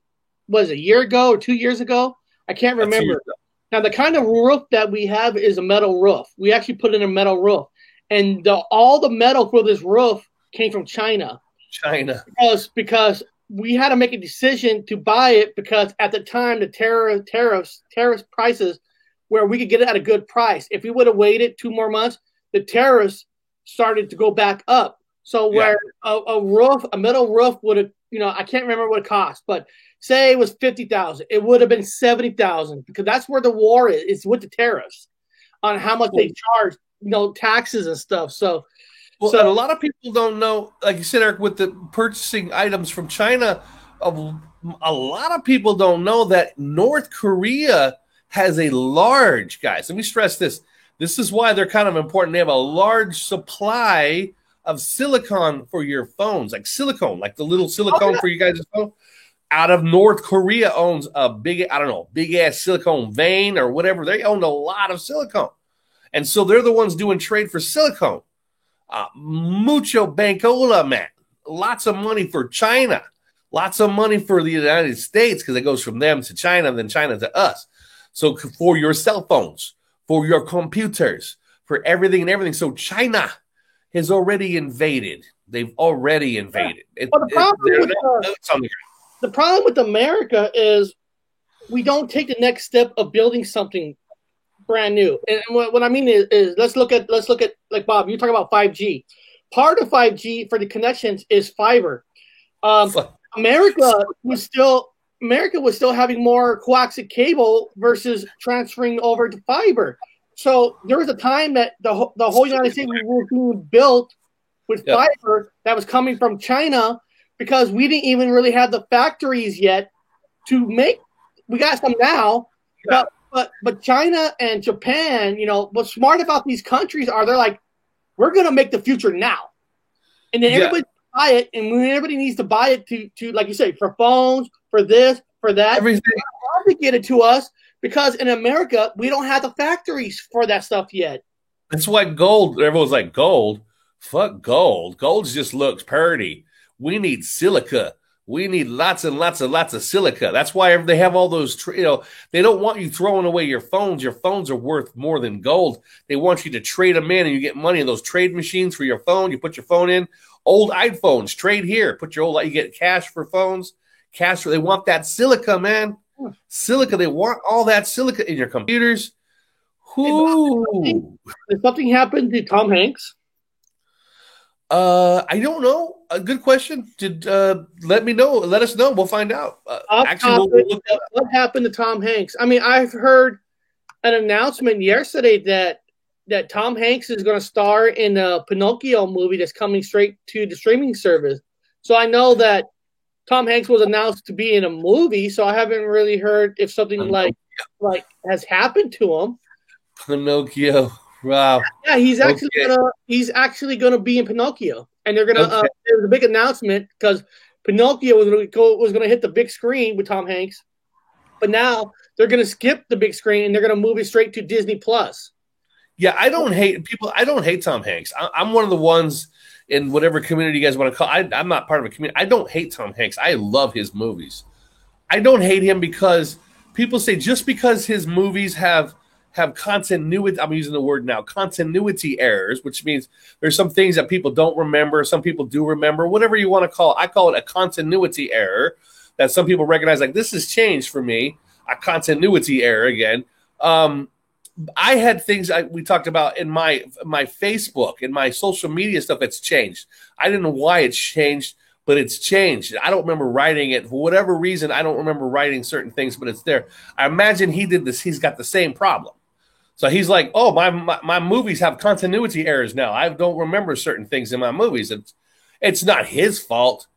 was it a year ago or 2 years ago? I can't remember. Now, the kind of roof that we have is a metal roof. We actually put in a metal roof. And all the metal for this roof came from China. Because we had to make a decision to buy it because at the time, the tariff prices where we could get it at a good price. If we would have waited 2 more months, the tariffs started to go back up. So where a metal roof would have, I can't remember what it cost, but say it was $50,000, it would have been $70,000 because that's where the war is. It's with the tariffs on how much they charge, taxes and stuff. So a lot of people don't know, like you said, Eric, with the purchasing items from China, a lot of people don't know that North Korea has a large, guys, let me stress this. This is why they're kind of important. They have a large supply of silicon for your phones, like silicone, like the little silicone for you guys' phone. Out of North Korea owns a big ass silicone vein or whatever. They own a lot of silicone. And so they're the ones doing trade for silicone. Mucho bancola, man. Lots of money for China. Lots of money for the United States because it goes from them to China and then China to us. So for your cell phones, for your computers, for everything and everything. So China has already invaded. They've already invaded. The problem with America is we don't take the next step of building something brand new. And what I mean is let's look at like Bob, you talk about 5G. Part of 5G for the connections is fiber. America was still America was still having more coaxial cable versus transferring over to fiber. So there was a time that the whole United States was being built with fiber that was coming from China because we didn't even really have the factories yet to make. We got some now, but China and Japan, what's smart about these countries are they're like, we're going to make the future now. And then everybody buy it, and when everybody needs to buy it to like you say, for phones, for this, for that, everything to get it to us because in America we don't have the factories for that stuff yet. That's why gold. Everyone's like gold. Fuck gold. Gold just looks pretty. We need silica. We need lots and lots of silica. That's why they have all those. They don't want you throwing away your phones. Your phones are worth more than gold. They want you to trade them in, and you get money in those trade machines for your phone. You put your phone in. Old iPhones, trade here. Put your old. You get cash for phones. Cash. They want that silica, man. Silica. They want all that silica in your computers. Did something happen to Tom Hanks? I don't know. A good question. Let me know. Let us know. We'll find out. What happened to Tom Hanks? I mean, I've heard an announcement yesterday that Tom Hanks is going to star in a Pinocchio movie that's coming straight to the streaming service. So I know that Tom Hanks was announced to be in a movie. So I haven't really heard if something like has happened to him. Pinocchio. Wow. Yeah, he's actually gonna be in Pinocchio, and they're gonna. There's a big announcement because Pinocchio was gonna hit the big screen with Tom Hanks, but now they're gonna skip the big screen and they're gonna move it straight to Disney Plus. Yeah, I don't hate Tom Hanks. I'm one of the ones in whatever community you guys want to call. I'm not part of a community. I don't hate Tom Hanks. I love his movies. I don't hate him because people say just because his movies have continuity. I'm using the word now, continuity errors, which means there's some things that people don't remember. Some people do remember, whatever you want to call it. I call it a continuity error that some people recognize. Like, this has changed for me, a continuity error again. I had things we talked about in my Facebook, in my social media stuff. It's changed. I didn't know why it's changed, but it's changed. I don't remember writing it. For whatever reason, I don't remember writing certain things, but it's there. I imagine he did this. He's got the same problem. So he's like, oh, my movies have continuity errors now. I don't remember certain things in my movies. It's not his fault.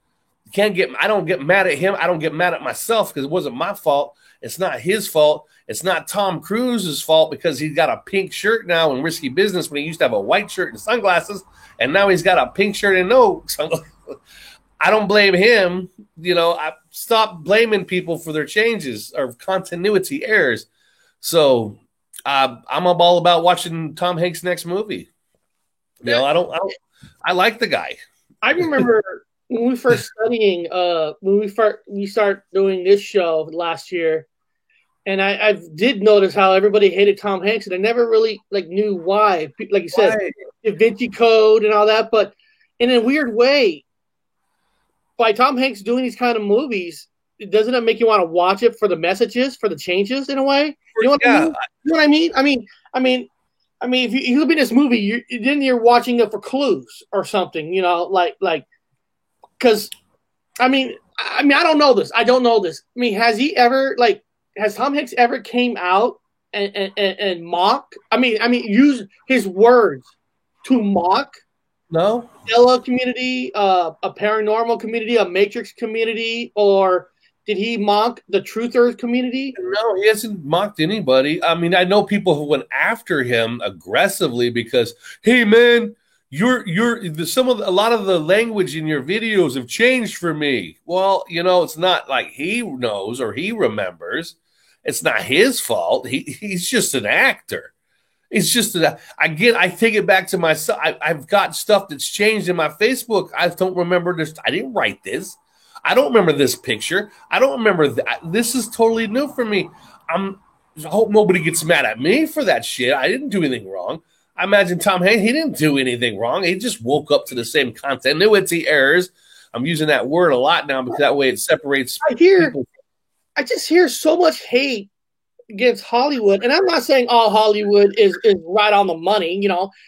I don't get mad at him. I don't get mad at myself because it wasn't my fault. It's not his fault. It's not Tom Cruise's fault because he's got a pink shirt now in Risky Business when he used to have a white shirt and sunglasses, and now he's got a pink shirt and no sunglasses. I don't blame him. I stopped blaming people for their changes or continuity errors. So I'm all about watching Tom Hanks' next movie. I like the guy. I remember when we first studying, we start doing this show last year, and I did notice how everybody hated Tom Hanks, and I never really knew why. Like you said, Da Vinci Code and all that, but in a weird way, by Tom Hanks doing these kind of movies, doesn't it make you want to watch it for the messages, for the changes in a way? You know what I mean? I mean, if you look at this movie, you're watching it for clues or something, because I don't know this. I don't know this. I mean, has Tom Hanks ever came out and mock? Use his words to mock? No. Stella community, a paranormal community, a Matrix community, or did he mock the Truthers community? No, he hasn't mocked anybody. I mean, I know people who went after him aggressively because, hey man, a lot of the language in your videos have changed for me. Well, it's not like he knows or he remembers. It's not his fault. He's just an actor. It's just that I take it back to myself. I've got stuff that's changed in my Facebook. I don't remember this. I didn't write this. I don't remember this picture. I don't remember that. This is totally new for me. I hope nobody gets mad at me for that shit. I didn't do anything wrong. I imagine Tom Hanks, he didn't do anything wrong. He just woke up to the same continuity errors. I'm using that word a lot now because that way it separates people. I just hear so much hate against Hollywood, and I'm not saying all Hollywood is right on the money.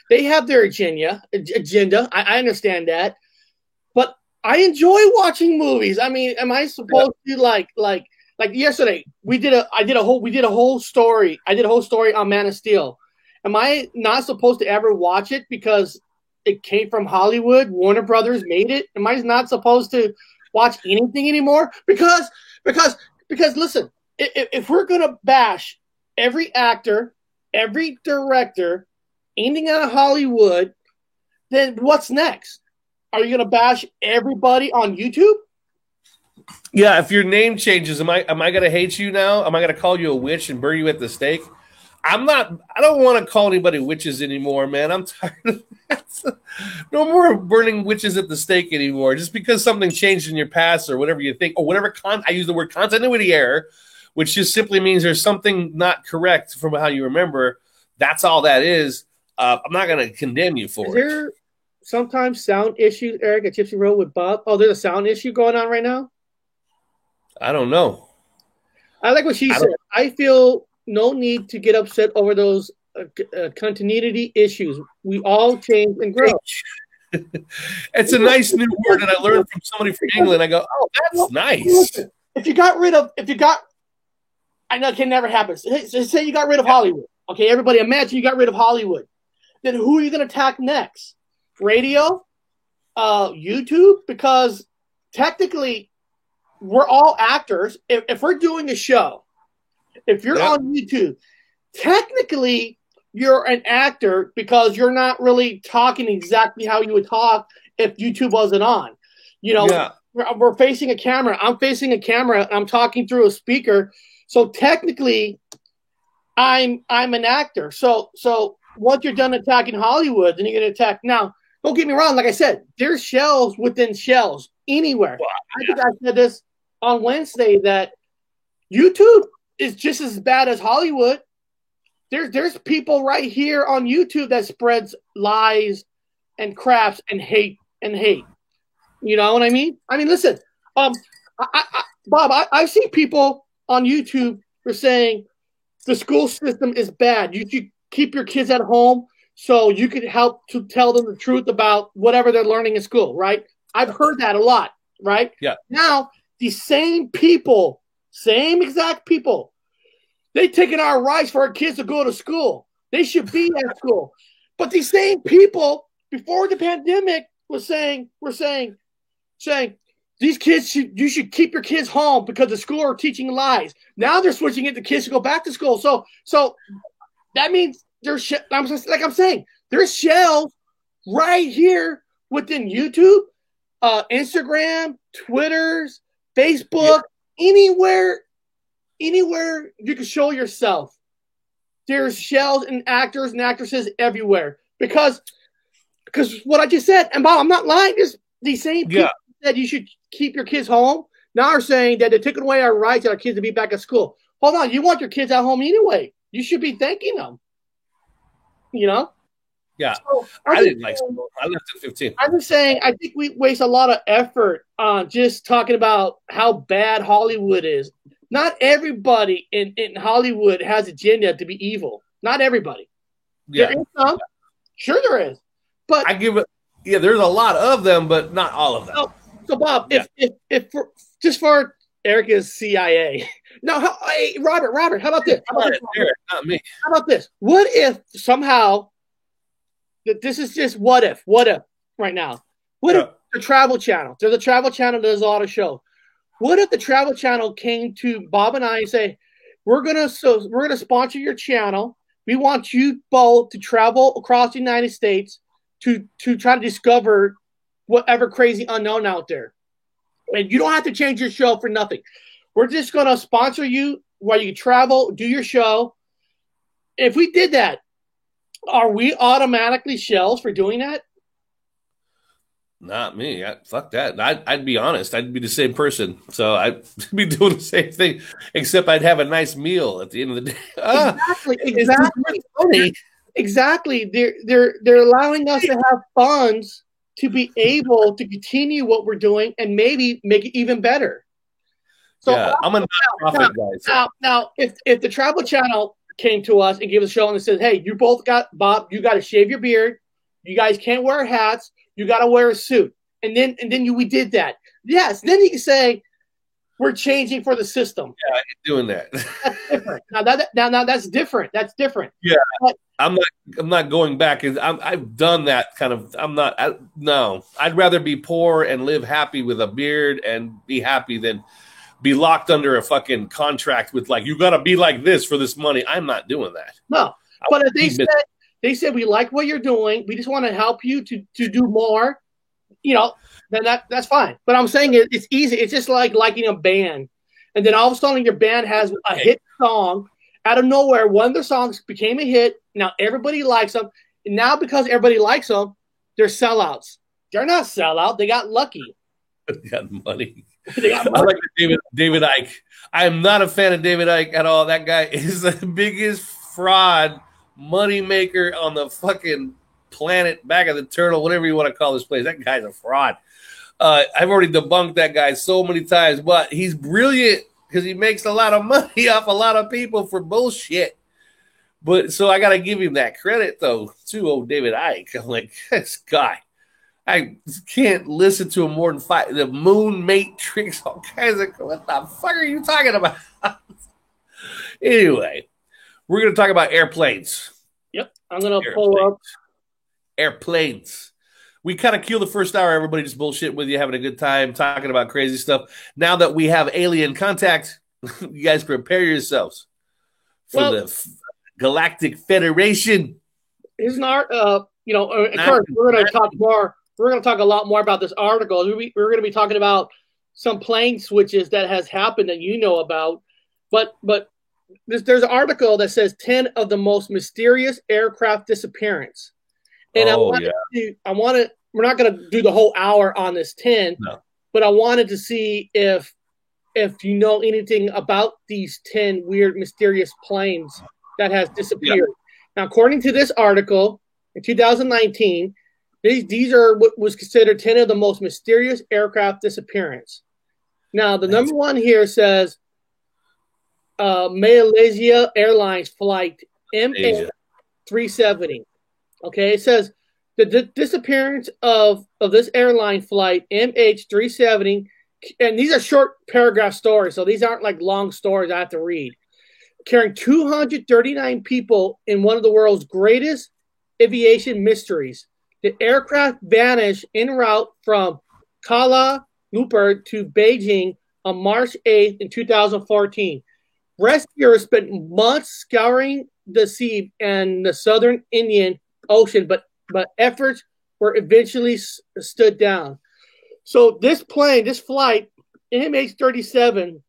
They have their agenda. I understand that, but I enjoy watching movies. I mean, am I supposed to like yesterday, I did a whole story on Man of Steel. Am I not supposed to ever watch it because it came from Hollywood? Warner Brothers made it. Am I not supposed to watch anything anymore? Because listen, if we're gonna bash every actor, every director, anything out of Hollywood, then what's next? Are you gonna bash everybody on YouTube? Yeah, if your name changes, am I gonna hate you now? Am I gonna call you a witch and burn you at the stake? I don't want to call anybody witches anymore, man. I'm tired of that. No more burning witches at the stake anymore. Just because something changed in your past or whatever you think, or whatever I use the word continuity error, which just simply means there's something not correct from how you remember. That's all that is. I'm not going to condemn you for it. Is there sometimes sound issues, Eric, at Gypsy Road with Bob? Oh, there's a sound issue going on right now? I don't know. I like what she said. I feel no need to get upset over those continuity issues. We all change and grow. It's a nice new word that I learned from somebody from England. I go, oh, that's nice. If you got, I know it can never happen. Say you got rid of Hollywood. Okay, everybody, imagine you got rid of Hollywood. Then who are you going to attack next? Radio? YouTube? Because technically, we're all actors. If we're doing a show, if you're on YouTube, technically you're an actor because you're not really talking exactly how you would talk if YouTube wasn't on. You know, we're facing a camera. I'm facing a camera. I'm talking through a speaker. So technically, I'm an actor. So once you're done attacking Hollywood, then you're going to attack. Now, don't get me wrong. Like I said, there's shells within shells anywhere. Well, I think I said this on Wednesday that YouTube is just as bad as Hollywood. There's people right here on YouTube that spreads lies and craps and hate. You know what I mean? I mean, listen, Bob, I've seen people on YouTube who are saying the school system is bad. You should keep your kids at home so you can help to tell them the truth about whatever they're learning in school, right? I've heard that a lot, right? Yeah. Now, these same exact people, they taking our rights for our kids to go to school. They should be at school. But these same people, before the pandemic, were saying these kids you should keep your kids home because the school are teaching lies. Now they're switching it to kids to go back to school. So that means there's there's shells right here within YouTube, Instagram, Twitters, Facebook, anywhere you can show yourself. There's shells and actors and actresses everywhere because what I just said, and Bob, I'm not lying. These same people said you should keep your kids home now are saying that they're taking away our rights and our kids to be back at school. Hold on, you want your kids at home anyway. You should be thanking them. You know? Yeah. So I didn't like school. I left at 15. I'm just saying, I think we waste a lot of effort on just talking about how bad Hollywood is. Not everybody in Hollywood has agenda to be evil. Not everybody. Yeah. There is some. Sure there is. But I give it, there's a lot of them, but not all of them. So Bob, if for Erica's CIA. Now, hey, Robert, how about this? Eric, not me. How about this? What if somehow this is just what if right now? What if the Travel Channel? There's a Travel Channel that does a lot of shows. What if the Travel Channel came to Bob and I and say, we're gonna sponsor your channel. We want you both to travel across the United States to try to discover whatever crazy unknown out there. And you don't have to change your show for nothing. We're just going to sponsor you while you travel, do your show. If we did that, are we automatically shells for doing that? Not me. Fuck that. I'd be honest. I'd be the same person. So I'd be doing the same thing, except I'd have a nice meal at the end of the day. Exactly. They're allowing us to have funds to be able to continue what we're doing and maybe make it even better. So I'm a nonprofit guy. So. Now, if the Travel Channel came to us and gave us a show and said, "Hey, you both got Bob, you got to shave your beard. You guys can't wear hats. You got to wear a suit," and then we did that. Yes, then you can say, we're changing for the system. Yeah, I ain't doing that. That's different. Now that's different. That's different. Yeah, but, I'm not going back. I've done that kind of. No. I'd rather be poor and live happy with a beard and be happy than be locked under a fucking contract with like, you got to be like this for this money. I'm not doing that. No, but if they said we like what you're doing, we just want to help you to do more, then that's fine. But I'm saying it's easy. It's just like liking a band, and then all of a sudden your band has a hit song out of nowhere. One of their songs became a hit. Now everybody likes them. And now because everybody likes them, they're sellouts. They're not sellout. They got lucky. They got money. I like David Icke. I am not a fan of David Icke at all. That guy is the biggest fraud, money maker on the fucking planet, back of the turtle, whatever you want to call this place. That guy's a fraud. I've already debunked that guy so many times, but he's brilliant because he makes a lot of money off a lot of people for bullshit. But so I got to give him that credit, though, to old David Icke. I'm like, this guy. I can't listen to him more than 5. The Moon Matrix, all kinds of, what the fuck are you talking about? Anyway, we're going to talk about airplanes. Yep, I'm going to pull up. Airplanes. We kind of kill the first hour, everybody just bullshit with you, having a good time, talking about crazy stuff. Now that we have alien contact, you guys prepare yourselves for the Galactic Federation. Here's an art, of course, we're going to talk more. We're going to talk a lot more about this article. We're going to be talking about some plane switches that has happened that you know about. But there's an article that says 10 of the most mysterious aircraft disappearance. And we're not going to do the whole hour on this 10, but I wanted to see if you know anything about these 10 weird, mysterious planes that has disappeared. Yeah. Now, according to this article, in 2019, these are what was considered 10 of the most mysterious aircraft disappearance. Now, the number one here says Malaysia Airlines flight MH370. Okay, it says the disappearance of this airline flight MH370, and these are short paragraph stories, so these aren't like long stories I have to read. Carrying 239 people in one of the world's greatest aviation mysteries. The aircraft vanished en route from Kuala Lumpur to Beijing on March 8th in 2014. Rescuers spent months scouring the sea and the southern Indian Ocean, but efforts were eventually stood down. So this flight, MH370,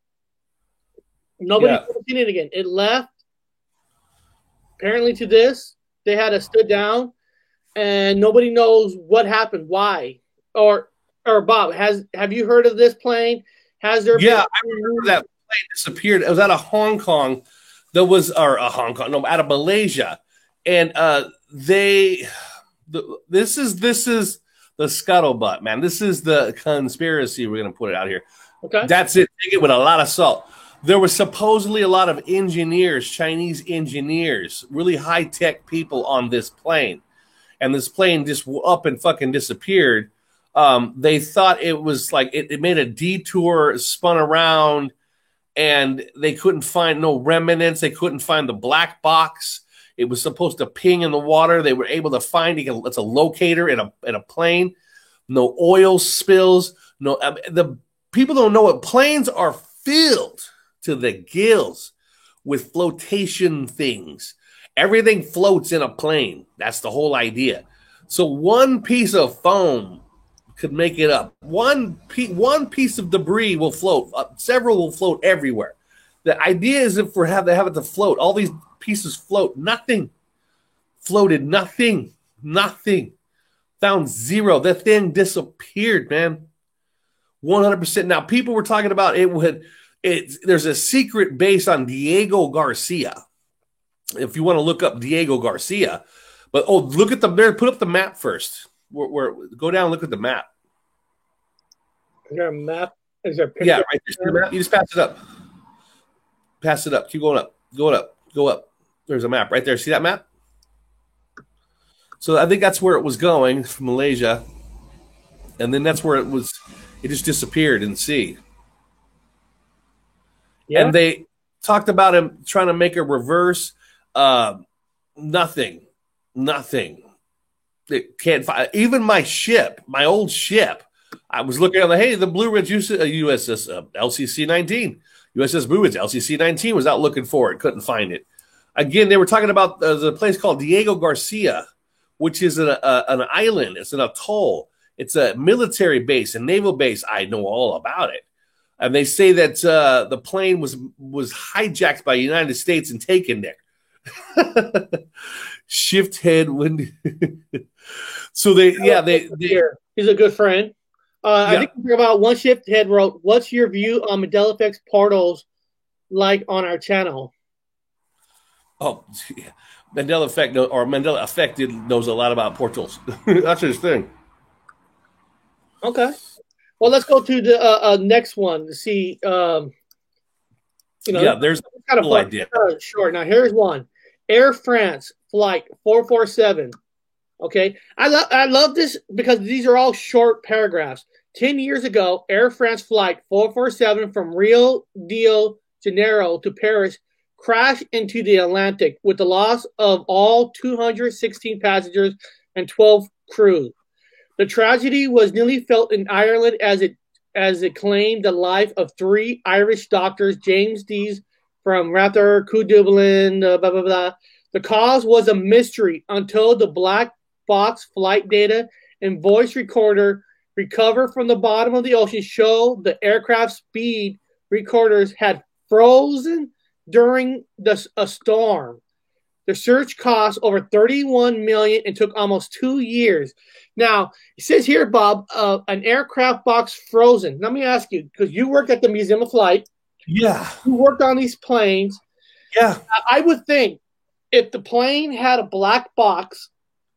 nobody's seen it again. It left. Apparently to this, they had to stood down. And nobody knows what happened, why, or Bob, have you heard of this plane? Has there? Yeah, I remember that plane disappeared. It was out of Hong Kong. Out of Malaysia, and this is the scuttlebutt, man. This is the conspiracy. We're gonna put it out here. Okay, that's it. Take it with a lot of salt. There was supposedly a lot of engineers, Chinese engineers, really high tech people on this plane. And this plane just up and fucking disappeared. They thought it was like it made a detour, spun around, and they couldn't find no remnants. They couldn't find the black box. It was supposed to ping in the water. They were able to find it's a locator in a plane. No oil spills. No, the people don't know what planes are filled to the gills with flotation things. Everything floats in a plane. That's the whole idea. So one piece of foam could make it up. One piece of debris will float. Several will float everywhere. The idea is if we have it to float, all these pieces float. Nothing floated. Nothing. Found zero. The thing disappeared, man. 100%. Now people were talking about there's a secret base on Diego Garcia. If you want to look up Diego Garcia, but look at put up the map first. Go down and look at the map. Is there a map? Is there a picture? Yeah, right there's the map. You just pass it up. Pass it up. Keep going up. Go up. There's a map right there. See that map? So I think that's where it was going from Malaysia. And then that's where it just disappeared in the sea. And they talked about him trying to make a reverse. Nothing. It can't find even my old ship. I was looking at the Blue Ridge USS LCC-19. USS Blue Ridge LCC-19 was out looking for it, couldn't find it. Again, they were talking about the place called Diego Garcia, which is an island. It's an atoll. It's a military base, a naval base. I know all about it. And they say that the plane was hijacked by the United States and taken there. Shift headwind. So he's a good friend. I think about One Shift Head wrote, "What's your view on Mandela Effect portals like on our channel?" Oh, yeah. Mandela Effect knows a lot about portals. That's his thing. Okay. Well, let's go to the next one to see. There's kind of idea. Short. Now, here's one. Air France Flight 447. Okay. I love this because these are all short paragraphs. 10 years ago, Air France Flight 447 from Rio de Janeiro to Paris crashed into the Atlantic with the loss of all 216 passengers and 12 crew. The tragedy was nearly felt in Ireland as it claimed the life of 3 Irish doctors, James Dees from Rather, Dublin, blah, blah, blah. The cause was a mystery until the black box flight data and voice recorder recovered from the bottom of the ocean show the aircraft speed recorders had frozen during a storm. The search cost over $31 million and took almost 2 years. Now, it says here, Bob, an aircraft box frozen. Let me ask you, because you worked at the Museum of Flight. Yeah. You worked on these planes. Yeah. I would think if the plane had a black box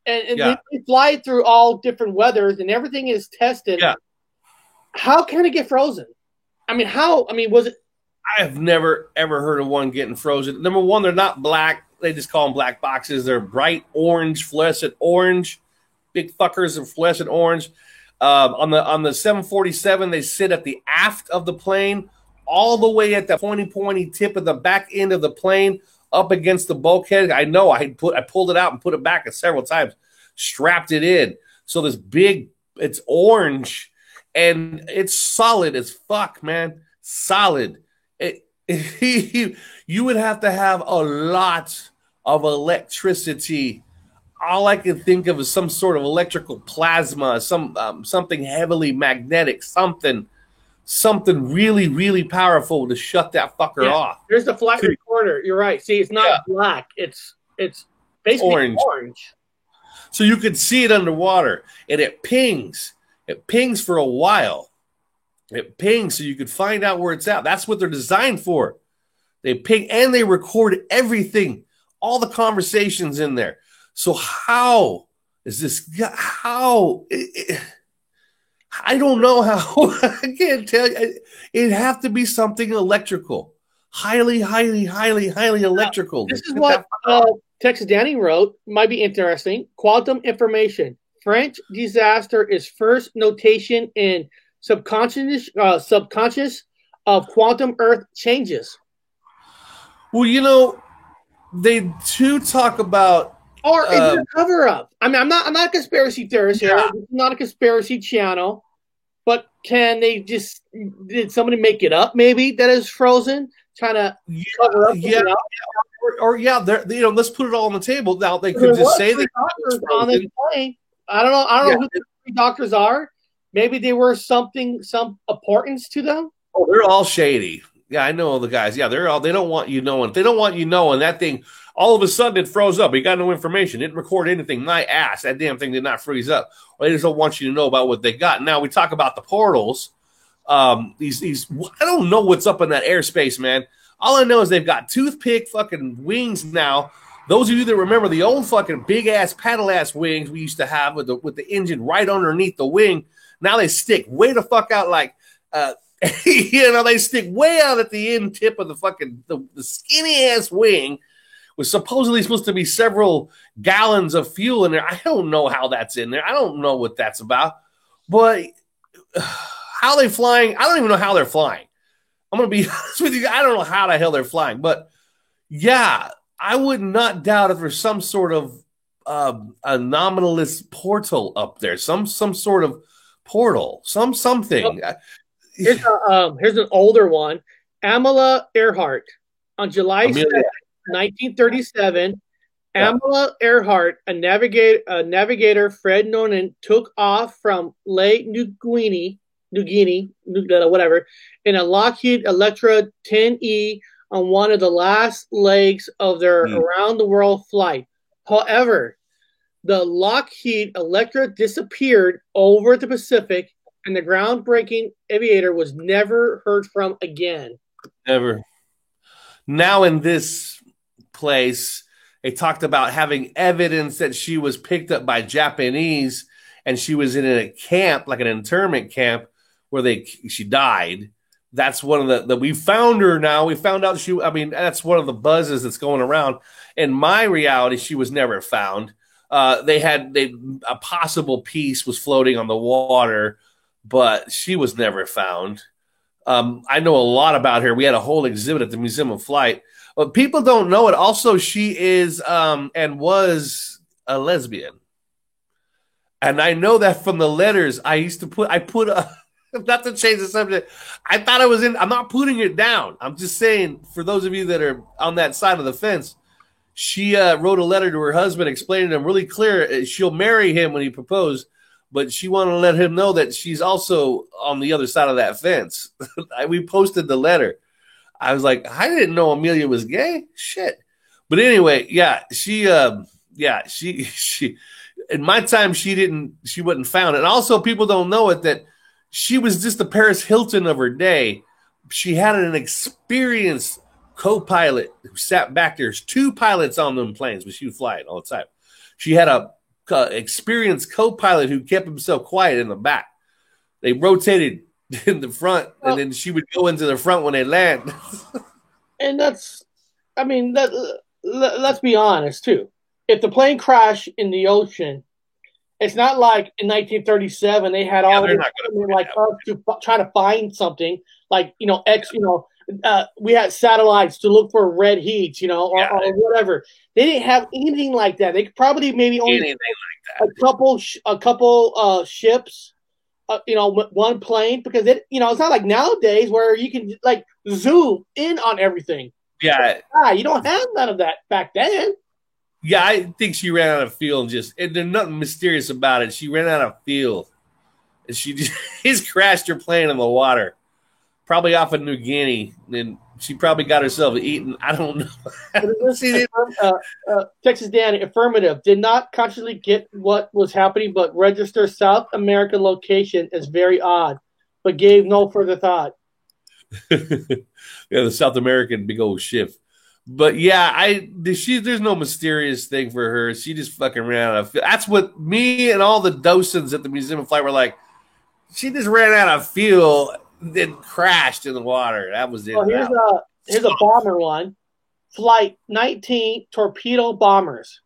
and they fly through all different weathers and everything is tested, how can it get frozen? Was it? I have never, ever heard of one getting frozen. Number one, they're not black. They just call them black boxes. They're bright orange, fluorescent orange. Big fuckers of fluorescent orange. On the 747, they sit at the aft of the plane, all the way at the pointy tip of the back end of the plane, up against the bulkhead. I know I pulled it out and put it back several times, strapped it in. So this big, it's orange, and it's solid as fuck, man. Solid. You would have to have a lot of electricity. All I can think of is some sort of electrical plasma, something heavily magnetic, something really, really powerful to shut that fucker off. There's the flight recorder. You're right. See, it's not black. It's basically orange. So you could see it underwater, and it pings. It pings for a while. It pings so you could find out where it's at. That's what they're designed for. They ping and they record everything, all the conversations in there. So how is this? How? I don't know how. I can't tell you. It'd have to be something electrical. Highly electrical. This is what Texas Danny wrote. Might be interesting. Quantum information. French disaster is first notation in subconscious of quantum Earth changes. Well, they do talk about. Or is it a cover up? I mean, I'm not a conspiracy theorist here. It's not a conspiracy channel. But did somebody make it up? Maybe that is frozen, trying to cover up. Let's put it all on the table. Now they could just say that on this plane. I don't know who the 3 doctors are. Maybe they were some importance to them. Oh, they're all shady. Yeah, I know all the guys. Yeah, they don't want you knowing. They don't want you knowing that thing. All of a sudden, it froze up. You got no information. It didn't record anything. My ass. That damn thing did not freeze up. Or they just don't want you to know about what they got. Now, we talk about the portals. These I don't know what's up in that airspace, man. All I know is they've got toothpick fucking wings now. Those of you that remember the old fucking big-ass, paddle-ass wings we used to have with the engine right underneath the wing, now they stick way the fuck out like they stick way out at the end tip of the fucking the skinny-ass wing. Was supposedly supposed to be several gallons of fuel in there. I don't know how that's in there. I don't know what that's about. But how they flying? I don't even know how they're flying. I'm going to be honest with you. I don't know how the hell they're flying, but yeah, I would not doubt if there's some sort of anomalous portal up there, some sort of portal, something. Here's an older one. Amela Earhart on July 2nd, 1937. Yeah. Amela Earhart, a navigator, Fred Noonan, took off from Lake New Guinea, whatever, in a Lockheed Electra 10E on one of the last legs of their around-the-world flight. However, the Lockheed Electra disappeared over the Pacific, and the groundbreaking aviator was never heard from again. Never. Now in this place, they talked about having evidence that she was picked up by Japanese, and she was in a camp, like an internment camp, where she died. That's one of the we found her now. We found out that's one of the buzzes that's going around. In my reality, she was never found. A possible piece was floating on the water, but she was never found. I know a lot about her. We had a whole exhibit at the Museum of Flight. But people don't know it. Also, she is and was a lesbian. And I know that from the letters I put not to change the subject. I thought I'm not putting it down. I'm just saying, for those of you that are on that side of the fence, she wrote a letter to her husband explaining to him really clear she'll marry him when he proposed, but she wanted to let him know that she's also on the other side of that fence. We posted the letter. I was like, I didn't know Amelia was gay. Shit. But anyway, yeah, she in my time, she wasn't found. And also people don't know it, that she was just the Paris Hilton of her day. She had an experienced co-pilot who sat back there. There's 2 pilots on them planes, but she would fly it all the time. She had a experienced co-pilot who kept himself quiet in the back. They rotated in the front, and then she would go into the front when they land. And let's be honest too. If the plane crashed in the ocean, it's not like in 1937 they had all this like us to try to find something like we had satellites to look for red heats, or whatever. They didn't have anything like that. They could probably maybe only a couple ships. One plane, because it's not like nowadays where you can like zoom in on everything. Yeah, you don't have none of that back then. Yeah, I think she ran out of fuel and there's nothing mysterious about it. She ran out of fuel, and she just crashed her plane in the water, probably off of New Guinea, and she probably got herself eaten. I don't know. Texas Danny, affirmative. Did not consciously get what was happening, but register South American location as very odd, but gave no further thought. Yeah, the South American big old shift. But yeah, there's no mysterious thing for her. She just fucking ran out of fuel. That's what me and all the docents at the Museum of Flight were like. She just ran out of fuel, then crashed in the water. That was it. Well, here's a bomber one. Flight 19 torpedo bombers.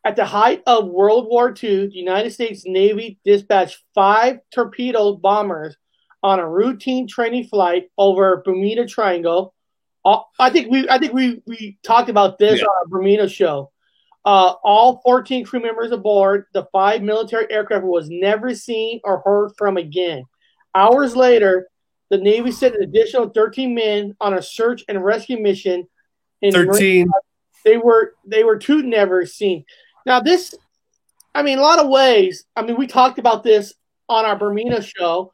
At the height of World War II, the United States Navy dispatched 5 torpedo bombers on a routine training flight over Bermuda Triangle. I think we talked about this on our Bermuda show. All 14 crew members aboard the 5 military aircraft was never seen or heard from again. Hours later, the Navy sent an additional 13 men on a search and rescue mission. 13. They were 2 never seen. Now this, a lot of ways. We talked about this on our Bermuda show,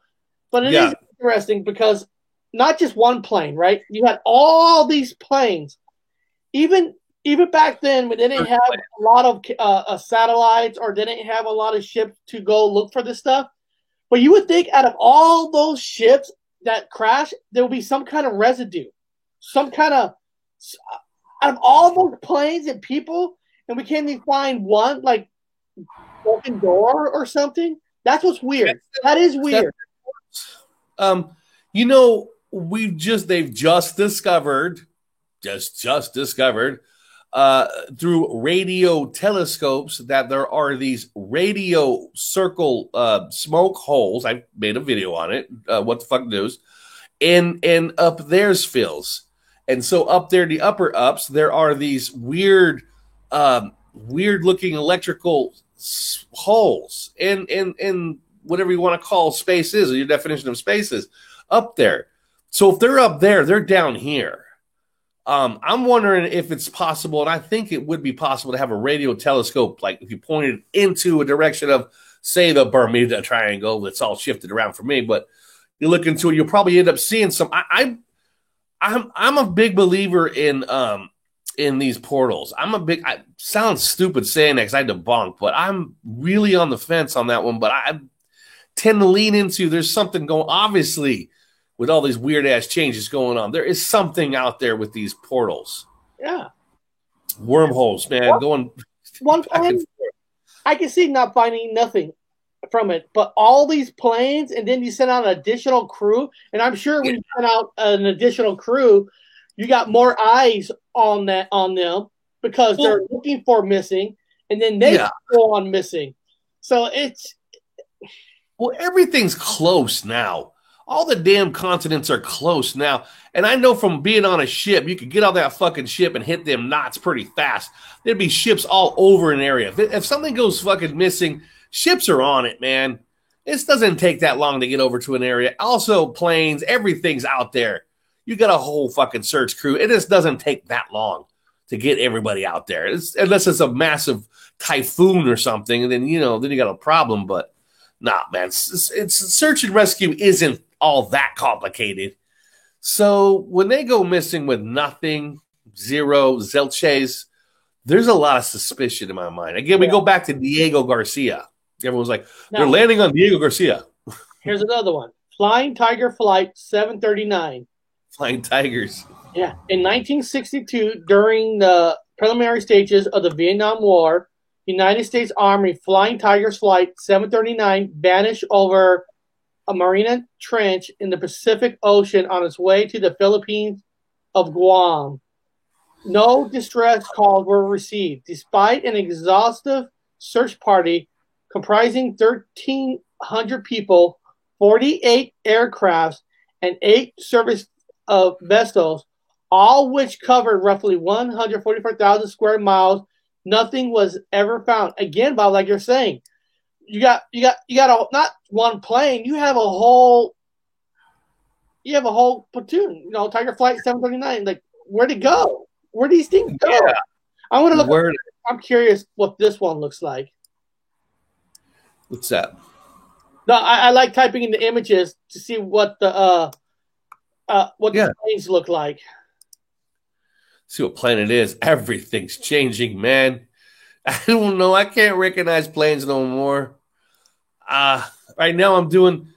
but it is interesting because not just one plane, right? You had all these planes. Even back then, when they didn't have a lot of satellites or they didn't have a lot of ships to go look for this stuff. But you would think out of all those ships that crashed, there would be some kind of residue, out of all those planes and people, and we can't even find one, like, broken door or something. That's what's weird. That is weird. They've just discovered through radio telescopes that there are these radio circle smoke holes. I made a video on it. What the fuck news? and up there's fills. And so up there, the upper ups, there are these weird looking electrical holes in whatever you want to call space is, or your definition of space is, up there. So if they're up there, they're down here. I'm wondering if it's possible, and I think it would be possible to have a radio telescope, like if you pointed into a direction of, say, the Bermuda Triangle. It's all shifted around for me, but you look into it, you'll probably end up seeing some. I'm a big believer in these portals. I sounds stupid saying that because I debunk, but I'm really on the fence on that one. But I tend to lean into there's something going, obviously, with all these weird ass changes going on. There is something out there with these portals. Yeah. Wormholes, man. Going one time, I can see not finding nothing from it, but all these planes, and then you send out an additional crew, and I'm sure when you send out an additional crew, you got more eyes on them because they're looking for missing, and then they go on missing. So everything's close now. All the damn continents are close now. And I know from being on a ship, you could get on that fucking ship and hit them knots pretty fast. There'd be ships all over an area. If something goes fucking missing, ships are on it, man. This doesn't take that long to get over to an area. Also, planes, everything's out there. You got a whole fucking search crew. It just doesn't take that long to get everybody out there. Unless it's a massive typhoon or something, and then you got a problem. But nah, man, it's search and rescue isn't all that complicated. So when they go missing with nothing, zero, zilches, there's a lot of suspicion in my mind. Again, we go back to Diego Garcia. Everyone's like, they're landing on Diego Garcia. Here's another one. Flying Tiger Flight 739. Flying Tigers. Yeah. In 1962, during the preliminary stages of the Vietnam War, United States Army Flying Tigers Flight 739 vanished over a Mariana Trench in the Pacific Ocean on its way to the Philippines of Guam. No distress calls were received, despite an exhaustive search party comprising 1,300 people, 48 aircrafts, and 8 service vessels, all which covered roughly 144,000 square miles. Nothing was ever found. Again, Bob, like you're saying, you got not one plane. You have a whole platoon. Tiger Flight 739. Like, where'd it go? Where'd these things go? Yeah. I want to look. I'm curious what this one looks like. What's that? No, I like typing in the images to see what the planes look like. See what plane it is. Everything's changing, man. I don't know. I can't recognize planes no more. Right now I'm doing.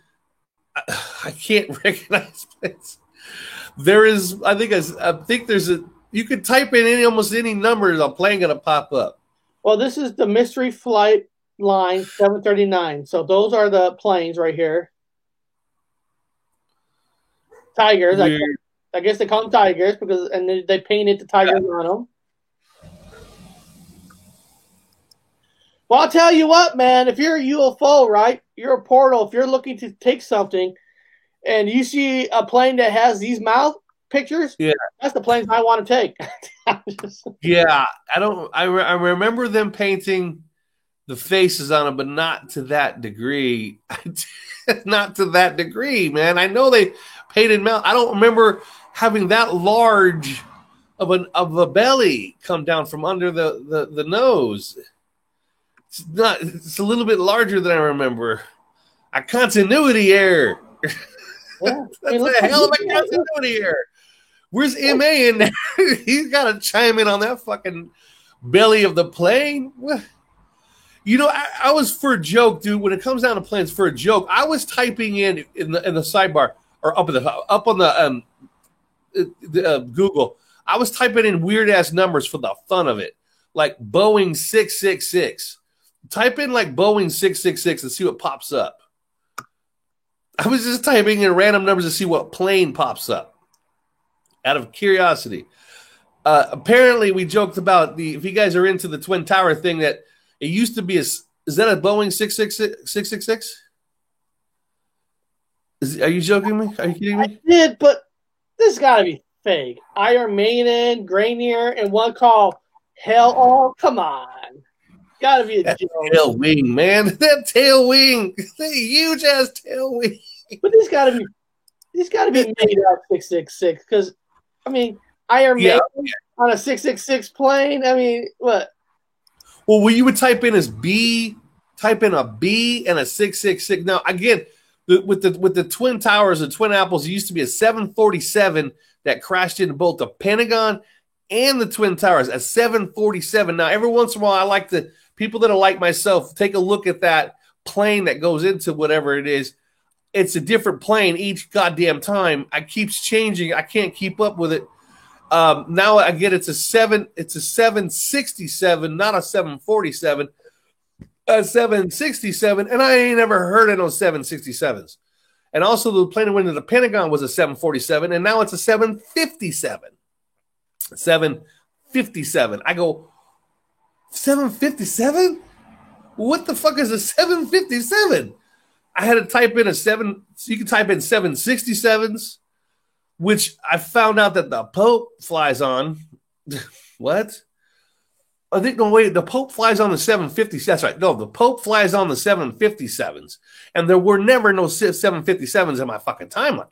I can't recognize planes. There is. I think there's a. You could type in almost any number. A plane gonna pop up. Well, this is the Mystery Flight Line 739. So those are the planes right here. Tigers. I guess they call them Tigers because they painted the Tigers on them. Well, I'll tell you what, man. If you're a UFO, right? You're a portal. If you're looking to take something, and you see a plane that has these mouth pictures, that's the planes I want to take. Yeah, I remember them painting the faces on them, but not to that degree. Not to that degree, man. I know they painted mouth. I don't remember having that large of a belly come down from under the nose. It's a little bit larger than I remember. A continuity error. Yeah. That's a hell of a continuity error. Where's MA in there? He's got to chime in on that fucking belly of the plane. I was, for a joke, dude. When it comes down to planes, for a joke, I was typing in the sidebar or up on the Google. I was typing in weird ass numbers for the fun of it, like Boeing 666. Type in like Boeing 666 and see what pops up. I was just typing in random numbers to see what plane pops up out of curiosity. Apparently, we joked about if you guys are into the Twin Tower thing, that it used to be is that a Boeing 666? Are you joking me? Are you kidding me? I did, but this got to be fake. Iron Maiden, Granier, and one called Hell. Oh, come on. Got to be a joke. Tail wing, man. That tail wing. That huge ass tail wing. But these got to be made out 666 because, I mean, Iron Maiden on a 666 plane. I mean, what? Well, what you would type in is B, type in a B and a 666. Now, again, with the Twin Towers, the Twin Apples, it used to be a 747 that crashed into both the Pentagon and the Twin Towers, a 747. Now, every once in a while, I like the people that are like myself, take a look at that plane that goes into whatever it is. It's a different plane each goddamn time. It keeps changing. I can't keep up with it. Now I get it's a 767, not a 747, a 767, and I ain't ever heard of no 767s. And also the plane that went into the Pentagon was a 747, and now it's a 757. 757. I go, 757? What the fuck is a 757? I had to type in so you can type in 767s, which I found out that the Pope flies on. What? I think, no, wait, the Pope flies on the 750s. That's right. No, the Pope flies on the 757s. And there were never no 757s in my fucking timeline.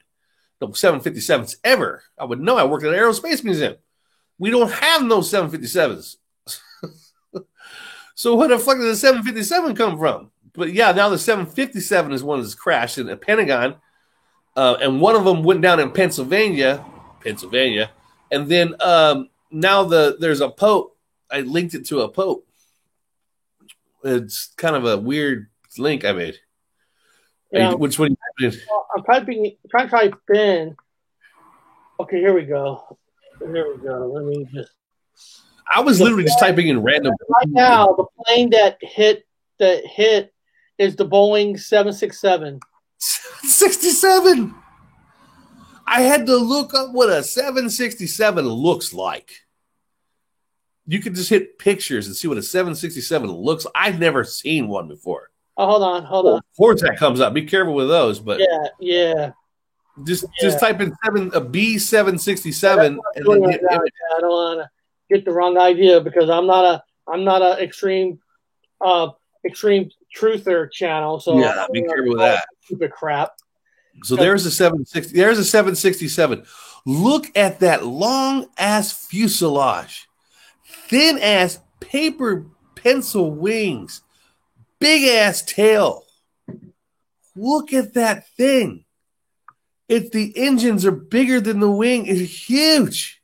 No 757s ever. I would know. I worked at an aerospace museum. We don't have no 757s. So where the fuck did the 757 come from? But yeah, now the 757 is one that's crashed in the Pentagon. And one of them went down in Pennsylvania. And then now there's a Pope. I linked it to a Pope. It's kind of a weird link I made. Yeah. Which one? Well, I'm trying to type in. Okay, here we go. Let me just. I was literally just typing in random. Right now, the plane that hit is the Boeing 767. 67. I had to look up what a 767 looks like. You could just hit pictures and see what a 767 looks like. I've never seen one before. Oh, hold on. Of course that comes up. Be careful with those, but yeah. Just type in a B767 and then I don't want to get the wrong idea because I'm not a extreme truther channel. So yeah, be careful with that stupid crap. So there's a 760. There's a 767. Look at that long ass fuselage, thin ass paper pencil wings, big ass tail. Look at that thing. The engines are bigger than the wing. It's huge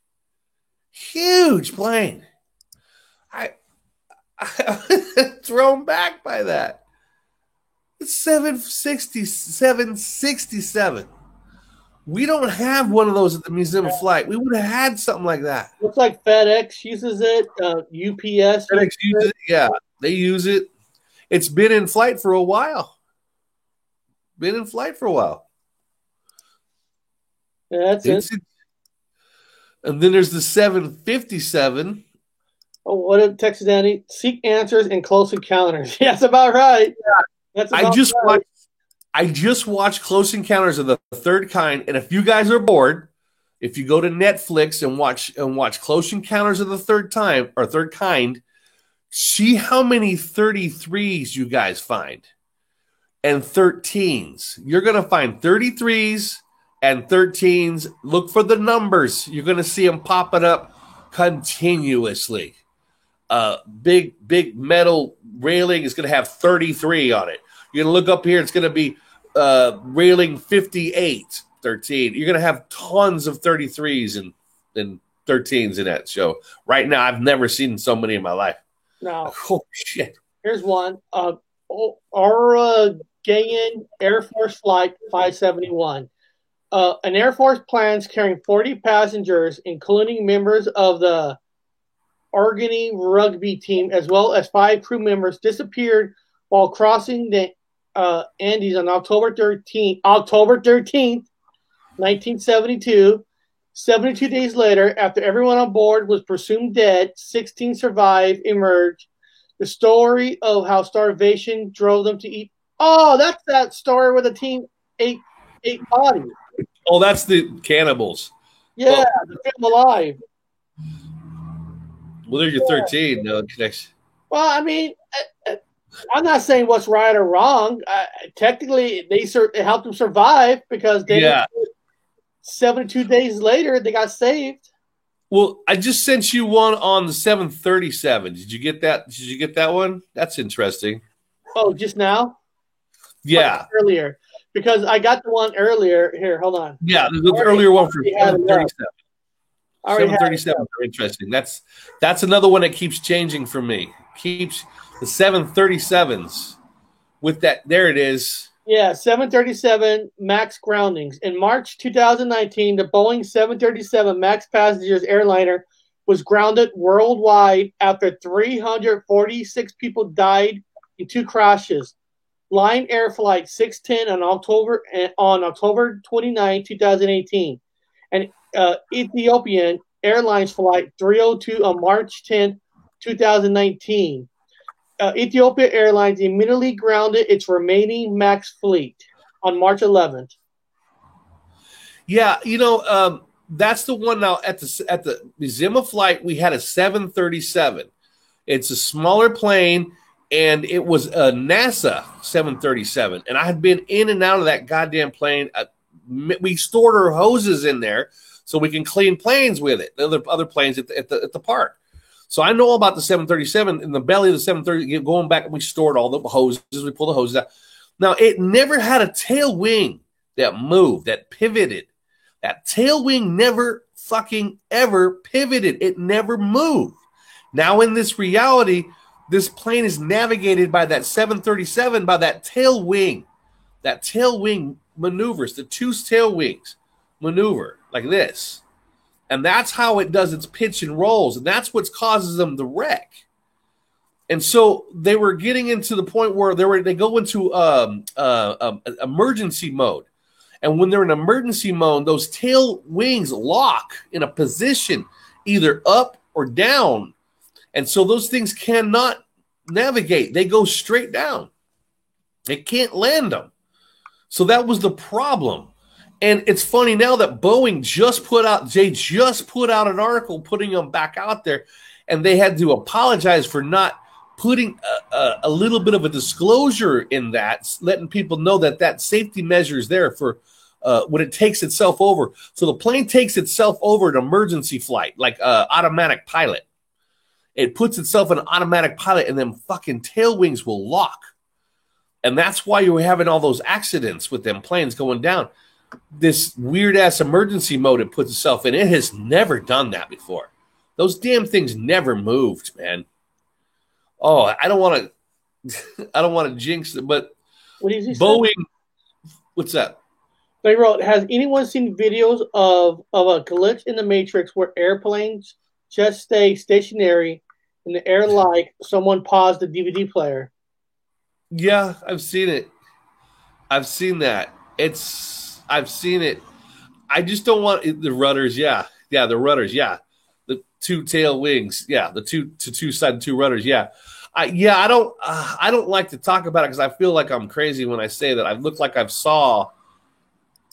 plane. I'm thrown back by that. It's 767. We don't have one of those at the Museum of Flight. We would have had something like that. Looks like FedEx uses it. UPS. FedEx uses it. Yeah, they use it. It's been in flight for a while. Yeah, that's it. And then there's the 757. Oh, what did Texas Danny? Seek answers in Close Encounters. Yeah, that's about right. Yeah, that's about right. I just watched Close Encounters of the Third Kind, and if you guys are bored, if you go to Netflix and watch Close Encounters of the Third Kind, see how many 33s you guys find and 13s. You're gonna find 33s and 13s. Look for the numbers. You're gonna see them popping up continuously. Big metal railing is gonna have 33 on it. You're gonna look up here. It's gonna be railing 58, 13. You're gonna have tons of 33s and 13s in that show. Right now, I've never seen so many in my life. No. Oh shit. Here's one. Oregon Air Force Flight 571. An Air Force plane carrying 40 passengers, including members of the Oregon rugby team, as well as 5 crew members, disappeared while crossing the Andes on October 13th, 1972. 72 days later, after everyone on board was presumed dead, 16 survived, emerged. The story of how starvation drove them to eat. Oh, that's that story where the team ate 8 bodies. Oh, that's the cannibals. Yeah, the film alive. Well, there's your 13. No connection. Well, I mean, I'm not saying what's right or wrong. Technically, it helped them survive because they 72 days later they got saved. Well, I just sent you one on the 737. Did you get that? Did you get that one? That's interesting. Oh, just now? Yeah, earlier because I got the one earlier. Here, hold on. Yeah, the earlier one for 737. 737 are interesting. That's another one that keeps changing for me. Keeps the 737s with that. There it is. Yeah, 737 MAX groundings. In March 2019, the Boeing 737 MAX passengers airliner was grounded worldwide after 346 people died in 2 crashes. Lion Air Flight 610 on October 29, 2018, and Ethiopian Airlines Flight 302 on March 10, 2019. Ethiopia Airlines immediately grounded its remaining MAX fleet on March 11th. Yeah, that's the one now at the Zima flight. We had a 737. It's a smaller plane, and it was a NASA 737. And I had been in and out of that goddamn plane. We stored our hoses in there so we can clean planes with it. Other planes at the park. So I know about the 737 in the belly of the 730. Going back, we stored all the hoses. We pulled the hoses out. Now it never had a tail wing that moved, that pivoted. That tail wing never fucking ever pivoted. It never moved. Now in this reality, this plane is navigated by that 737 by that tail wing. That tail wing maneuvers. The 2 tail wings maneuver like this. And that's how it does its pitch and rolls. And that's what causes them to wreck. And so they were getting into the point where they go into emergency mode. And when they're in emergency mode, those tail wings lock in a position either up or down. And so those things cannot navigate. They go straight down. They can't land them. So that was the problem. And it's funny now that Boeing just put out an article putting them back out there, and they had to apologize for not putting a little bit of a disclosure in that, letting people know that safety measure is there for when it takes itself over. So the plane takes itself over an emergency flight, like automatic pilot. It puts itself in automatic pilot, and then fucking tail wings will lock. And that's why you were having all those accidents with them planes going down. This weird-ass emergency mode it puts itself in. It has never done that before. Those damn things never moved, man. Oh, I don't want to jinx it, but what is he Boeing, saying? What's that? They wrote, has anyone seen videos of a glitch in the Matrix where airplanes just stay stationary in the air like someone paused the DVD player? Yeah, I've seen it. I've seen that. I've seen it. I just don't want the rudders. Yeah, the rudders. Yeah, the 2 tail wings. Yeah, the two side 2 rudders. Yeah, I don't like to talk about it because I feel like I'm crazy when I say that. I look like I've saw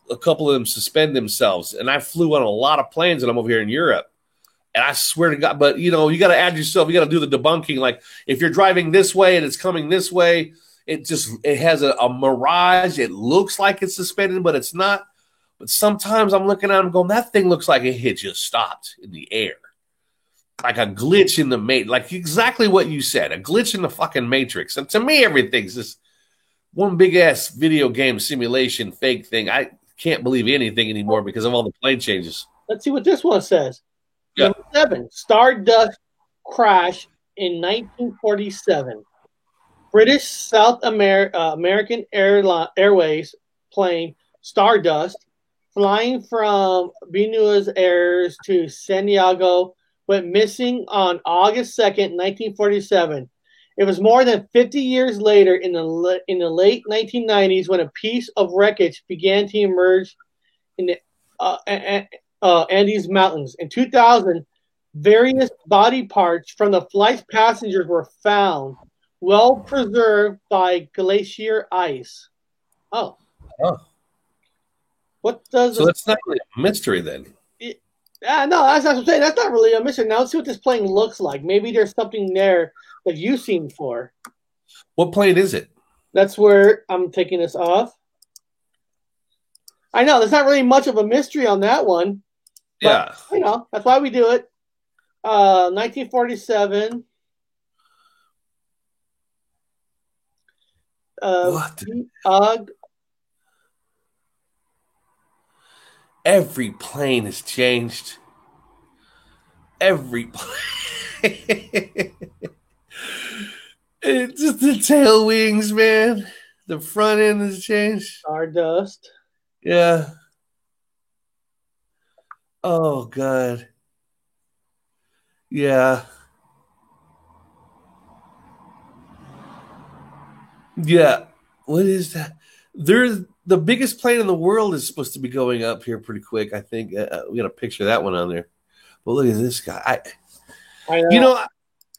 a couple of them suspend themselves, and I flew on a lot of planes, and I'm over here in Europe. And I swear to God, but you got to add yourself. You got to do the debunking. Like if you're driving this way and it's coming this way. It has a mirage. It looks like it's suspended, but it's not. But sometimes I'm looking at it and going, that thing looks like it had just stopped in the air. Like a glitch in the matrix. Like exactly what you said. A glitch in the fucking matrix. And to me, everything's just one big-ass video game simulation fake thing. I can't believe anything anymore because of all the plane changes. Let's see what this one says. Yeah. Number 7, Stardust crash in 1947. British South American Airways plane Stardust, flying from Buenos Aires to Santiago, went missing on August 2nd, 1947. It was more than 50 years later in the late 1990s when a piece of wreckage began to emerge in the Andes Mountains. In 2000, various body parts from the flight's passengers were found, well preserved by glacier ice. Oh. What does? So that's not really a mystery then. No, that's not what I'm saying. That's not really a mystery. Now let's see what this plane looks like. Maybe there's something there that you've seen before. What plane is it? That's where I'm taking this off. I know there's not really much of a mystery on that one. But, yeah. That's why we do it. 1947. What? Every plane has changed. Every plane. It's just the tail wings, man. The front end has changed. Stardust. Yeah. Oh, God. Yeah. Yeah. What is that? The biggest plane in the world is supposed to be going up here pretty quick. I think we got a picture of that one on there. But look at this guy. I know.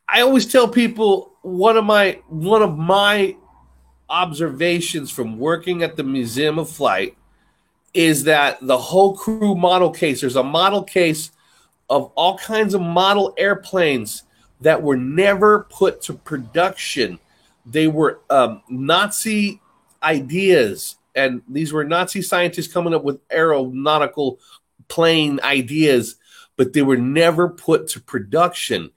I always tell people one of my observations from working at the Museum of Flight is that the whole crew model case, there's a model case of all kinds of model airplanes that were never put to production. They were Nazi ideas, and these were Nazi scientists coming up with aeronautical plane ideas, but they were never put to production.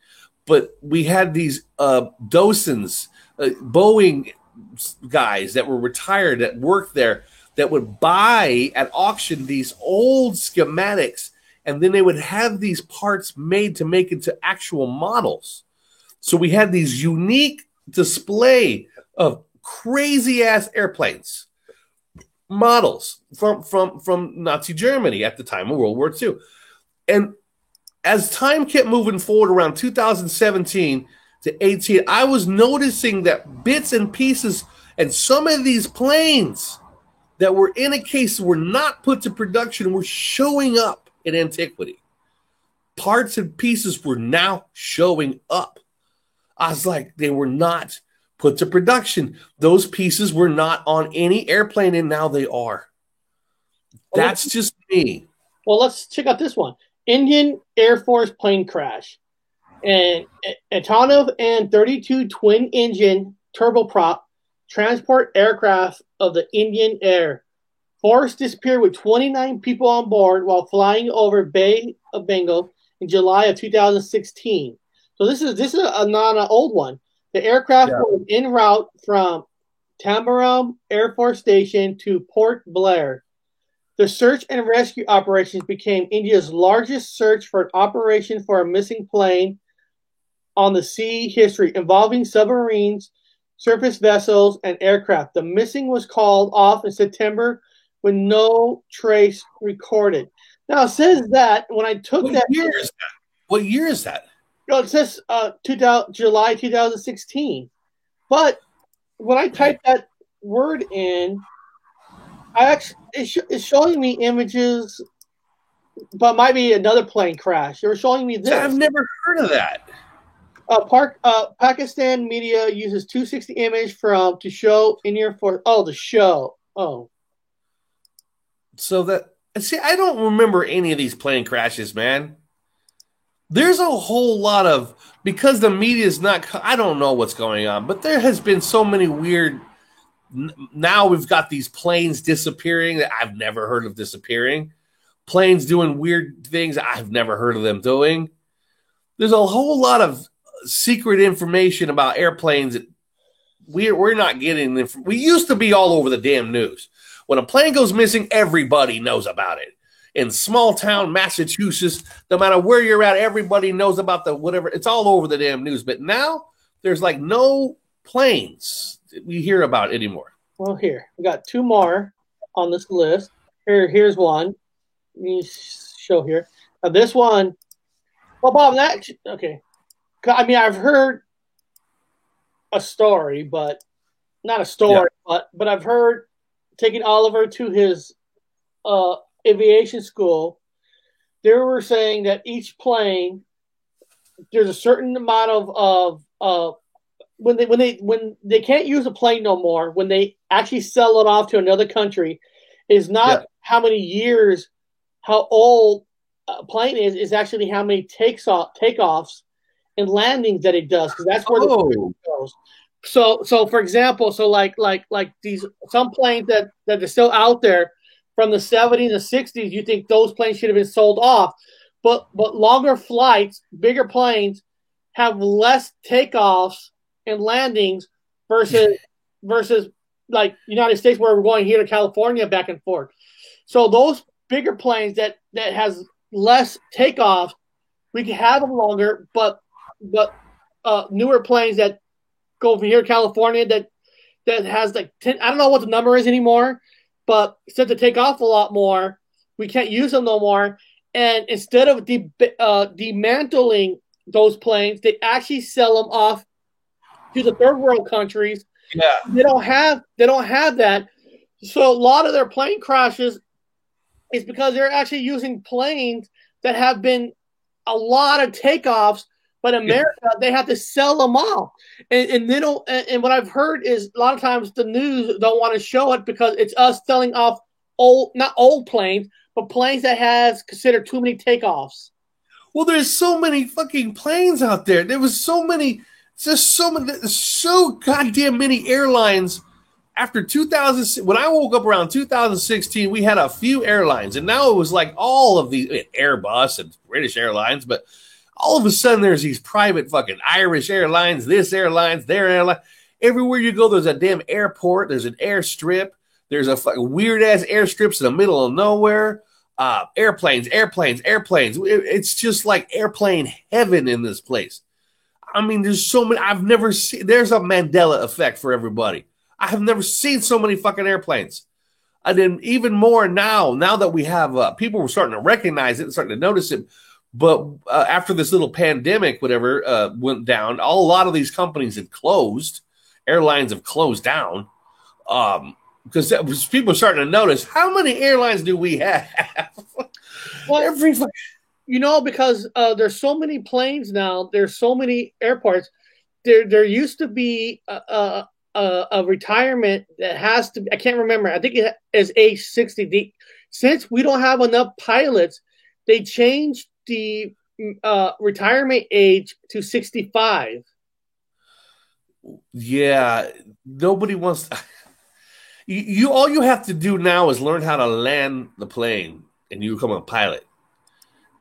But we had these docents, Boeing guys that were retired that worked there that would buy at auction these old schematics, and then they would have these parts made to make into actual models. So we had these unique display of crazy ass airplanes, models from Nazi Germany at the time of World War II. And as time kept moving forward around 2017 to 18, I was noticing that bits and pieces and some of these planes that were in a case were not put to production were showing up in antiquity. Parts and pieces were now showing up. I was like, they were not put to production. Those pieces were not on any airplane, and now they are. That's just me. Well, let's check out this one. Indian Air Force plane crash. And Antonov An-32 twin-engine turboprop transport aircraft of the Indian Air Force disappeared with 29 people on board while flying over Bay of Bengal in July of 2016. So this is not an old one. The aircraft was en route from Tambaram Air Force Station to Port Blair. The search and rescue operations became India's largest search for an operation for a missing plane on the sea history, involving submarines, surface vessels, and aircraft. The missing was called off in September with no trace recorded. Now, it says that when I took What year is that? It says July 2016. But when I typed that word in, it's showing me images, but it might be another plane crash. They were showing me this. I've never heard of that. Pakistan media uses 260 image to show Indian Force. Oh, the show. Oh. So I don't remember any of these plane crashes, man. There's a whole lot of, because the media is not, I don't know what's going on, but there has been so many weird, now we've got these planes disappearing that I've never heard of disappearing. Planes doing weird things I've never heard of them doing. There's a whole lot of secret information about airplanes that we're not getting. We used to be all over the damn news. When a plane goes missing, everybody knows about it. In small town Massachusetts, no matter where you're at, everybody knows about the whatever. It's all over the damn news. But now there's like no planes that we hear about anymore. Well, here we got two more on this list. Here's one. Let me show here. Now this one. Well, Bob, okay. I mean, I've heard a story, but not a story, but I've heard taking Oliver to his aviation school. They were saying that each plane, there's a certain amount of when they can't use a plane no more, when they actually sell it off to another country, is not how many years, how old a plane is actually how many takeoffs and landings that it does, because that's where the goes. So for example, like these some planes that are still out there from the 70s and 60s, you think those planes should have been sold off, but longer flights, bigger planes have less takeoffs and landings versus like United States, where we're going here to California back and forth. So those bigger planes that has less takeoffs, we can have them longer, but newer planes that go from here to California that has like 10, I don't know what the number is anymore, but since they take off a lot more, we can't use them no more. And instead of dismantling those planes, they actually sell them off to the third world countries. Yeah, they don't have that. So a lot of their plane crashes is because they're actually using planes that have been a lot of takeoffs, but America, they have to sell them off. And they don't, and what I've heard is a lot of times the news don't want to show it because it's us selling off not old planes, but planes that has considered too many takeoffs. Well, there's so many fucking planes out there. There was so goddamn many airlines. After 2000, when I woke up around 2016, we had a few airlines, and now it was like all of these Airbus and British Airlines, but all of a sudden there's these private fucking Irish airlines, this airlines, their airline. Everywhere you go, there's a damn airport, there's an airstrip, there's a fucking weird ass airstrips in the middle of nowhere. Airplanes. It's just like airplane heaven in this place. I mean, there's so many. I've never seen. There's a Mandela effect for everybody. I have never seen so many fucking airplanes. And then even more now that we have people were starting to recognize it and starting to notice it. But after this little pandemic, whatever, went down, a lot of these companies have closed. Airlines have closed down because people are starting to notice, how many airlines do we have? Well, because there's so many planes now. There's so many airports. There used to be a retirement that has to. I can't remember. I think it is age 60. Since we don't have enough pilots, they changed the retirement age to 65. Yeah, nobody wants. You all you have to do now is learn how to land the plane, and you become a pilot.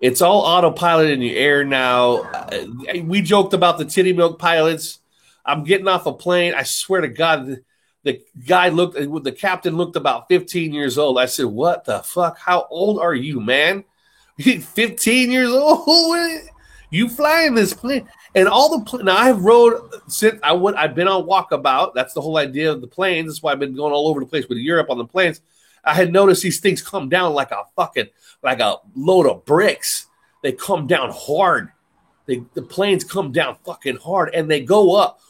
It's all autopilot in the air now. We joked about the titty milk pilots. I'm getting off a plane. I swear to God, the captain looked about 15 years old. I said, "What the fuck? How old are you, man? 15 years old? You flying this plane?" And all the now I've rode since I've been on walkabout. That's the whole idea of the planes. That's why I've been going all over the place with Europe on the planes. I had noticed these things come down like a load of bricks. They come down hard. The planes come down fucking hard, and they go up,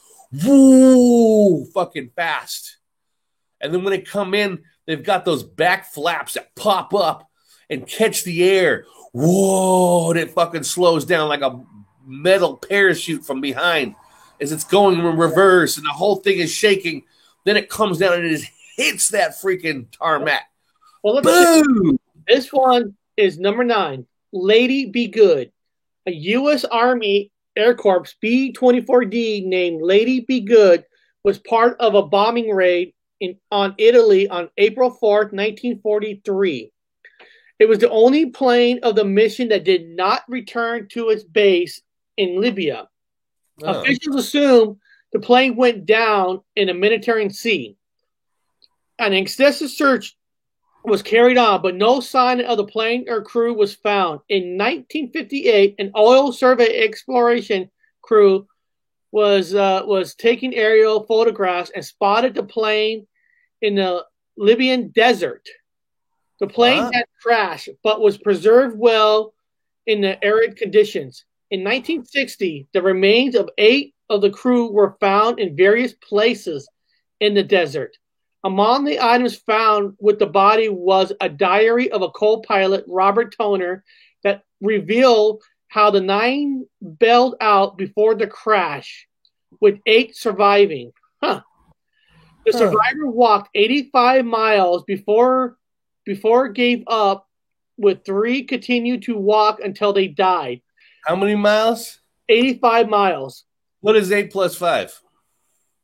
woo, fucking fast. And then when they come in, they've got those back flaps that pop up and catch the air. Whoa, and it fucking slows down like a metal parachute from behind as it's going in reverse, and the whole thing is shaking. Then it comes down and it just hits that freaking tarmac. Well, boom! This one is number 9. Lady Be Good. A U.S. Army Air Corps B-24D named Lady Be Good was part of a bombing raid on Italy on April 4th, 1943. It was the only plane of the mission that did not return to its base in Libya. Oh. Officials assume the plane went down in the Mediterranean Sea. An extensive search was carried on, but no sign of the plane or crew was found. In 1958, an oil survey exploration crew was taking aerial photographs and spotted the plane in the Libyan desert. The plane had crashed, but was preserved well in the arid conditions. In 1960, the remains of 8 of the crew were found in various places in the desert. Among the items found with the body was a diary of a co-pilot, Robert Toner, that revealed how the 9 bailed out before the crash, with 8 surviving. The survivor walked 85 miles before before it gave up, with 3 continued to walk until they died. How many miles? 85 miles. What is 8 plus 5?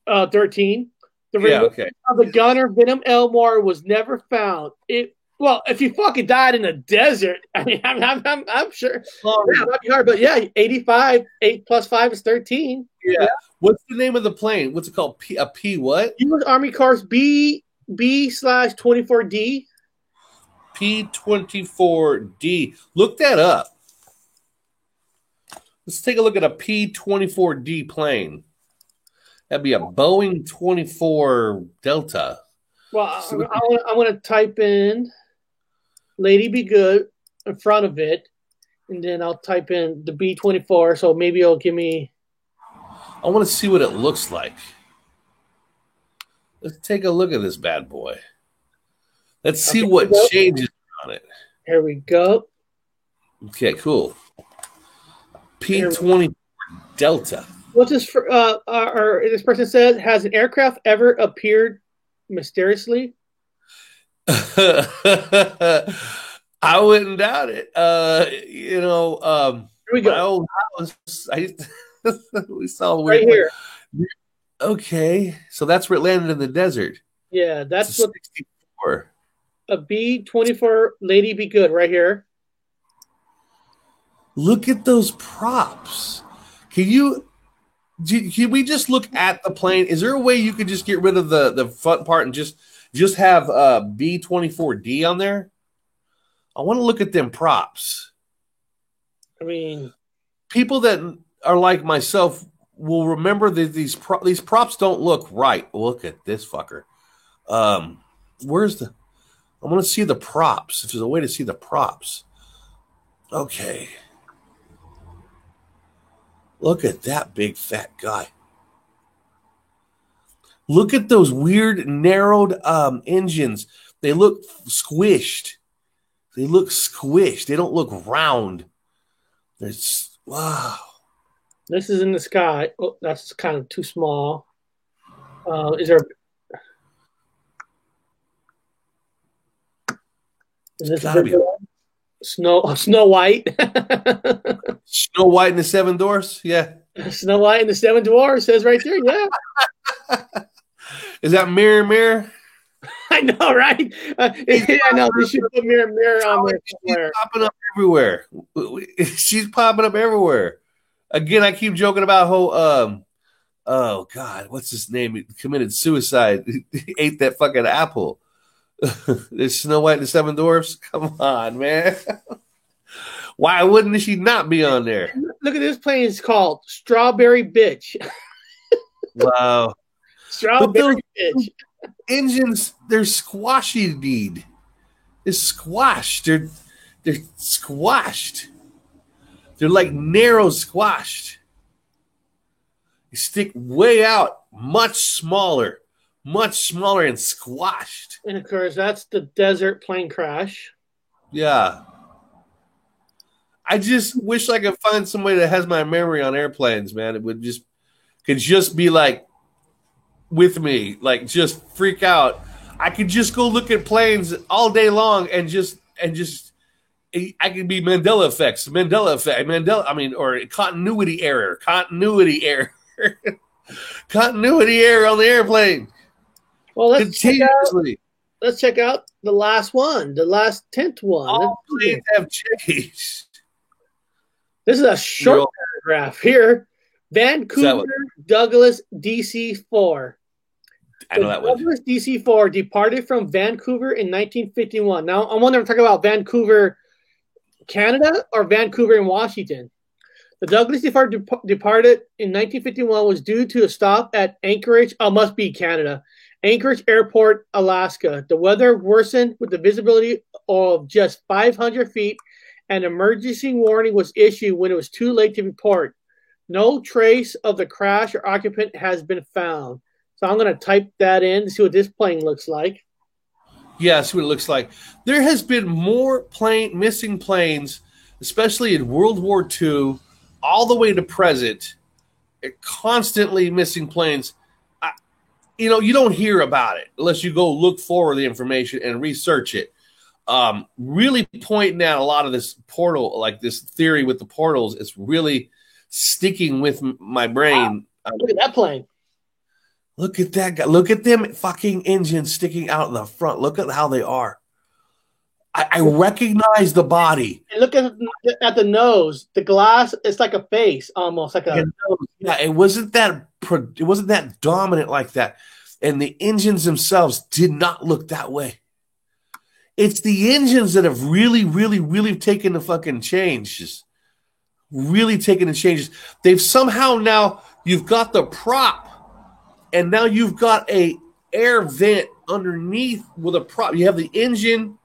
13. The okay. Of the gunner Venom Elmore was never found. Well, if you fucking died in the desert, I mean, I'm sure. Yeah, that'd be hard, but yeah, 85. 8 plus 5 is 13. Yeah. What's the name of the plane? What's it called? A P what? U.S. Army Corps B/24D. P-24D. Look that up. Let's take a look at a P-24D plane. That'd be a Boeing 24 Delta. Well, I'm going to type in Lady Be Good in front of it, and then I'll type in the B-24, so maybe it'll give me... I want to see what it looks like. Let's take a look at this bad boy. Let's see what changes on it. Here we go. Okay, cool. P-24 Delta. What's this for? This person says, has an aircraft ever appeared mysteriously? I wouldn't doubt it. Here we go. My old house, we saw right here. Okay, so that's where it landed in the desert. Yeah, that's what 64. A B-24 Lady Be Good right here. Look at those props. Can we just look at the plane? Is there a way you could just get rid of the front part and just have B-24D on there? I want to look at them props. I mean, people that are like myself will remember that these props don't look right. Look at this fucker. Where's the... I want to see the props. If there's a way to see the props. Okay. Look at that big fat guy. Look at those weird narrowed engines. They look squished. They don't look round. Wow. This is in the sky. Oh, that's kind of too small. Is there... Is this gotta be Snow White? Snow White and the Seven Dwarfs? Yeah. Snow White and the Seven Dwarfs says right there, yeah. Is that Mirror? I know, right? I know. They should put Mirror on there somewhere. She's popping up everywhere. She's popping up everywhere. Again, I keep joking about how, oh, God, what's his name? He committed suicide. He ate that fucking apple. There's Snow White and the Seven Dwarfs. Come on, man. Why wouldn't she not be on there? Look at this plane. It's called Strawberry Bitch. Wow. Strawberry Bitch. Engines, they're squashy, dude. They're squashed. They're squashed. They're like narrow squashed. They stick way out, much smaller and squashed. And of course, that's the desert plane crash. Yeah. I just wish I could find somebody that has my memory on airplanes, man. It could just be like with me, like just freak out. I could just go look at planes all day long and just I could be Mandela effect, or continuity error continuity error on the airplane. Well, let's check out the last one, the last 10th one. All planes have changed. This is a short paragraph here. Vancouver Douglas DC-4. I know that one. Douglas DC-4 departed from Vancouver in 1951. Now, I wonder if we're talking about Vancouver, Canada, or Vancouver in Washington. The Douglas departed in 1951 was due to a stop at Anchorage. Oh, must be Canada. Anchorage Airport, Alaska. The weather worsened with the visibility of just 500 feet. An emergency warning was issued when it was too late to report. No trace of the crash or occupant has been found. So I'm going to type that in to see what this plane looks like. Yeah, see what it looks like. There has been more missing planes, especially in World War II, all the way to present. Constantly missing planes. You don't hear about it unless you go look for the information and research it. really pointing at a lot of this portal, like this theory with the portals. It's really sticking with my brain. Wow. Look at that plane. Look at that guy. Look at them fucking engines sticking out in the front. Look at how they are. I recognize the body. And look at the nose. The glass, it's like a face almost. Yeah, it wasn't that dominant like that. And the engines themselves did not look that way. It's the engines that have really, really, really taken the fucking changes. Really taken the changes. They've somehow now, you've got the prop, and now you've got a air vent underneath with a prop. You have the engine,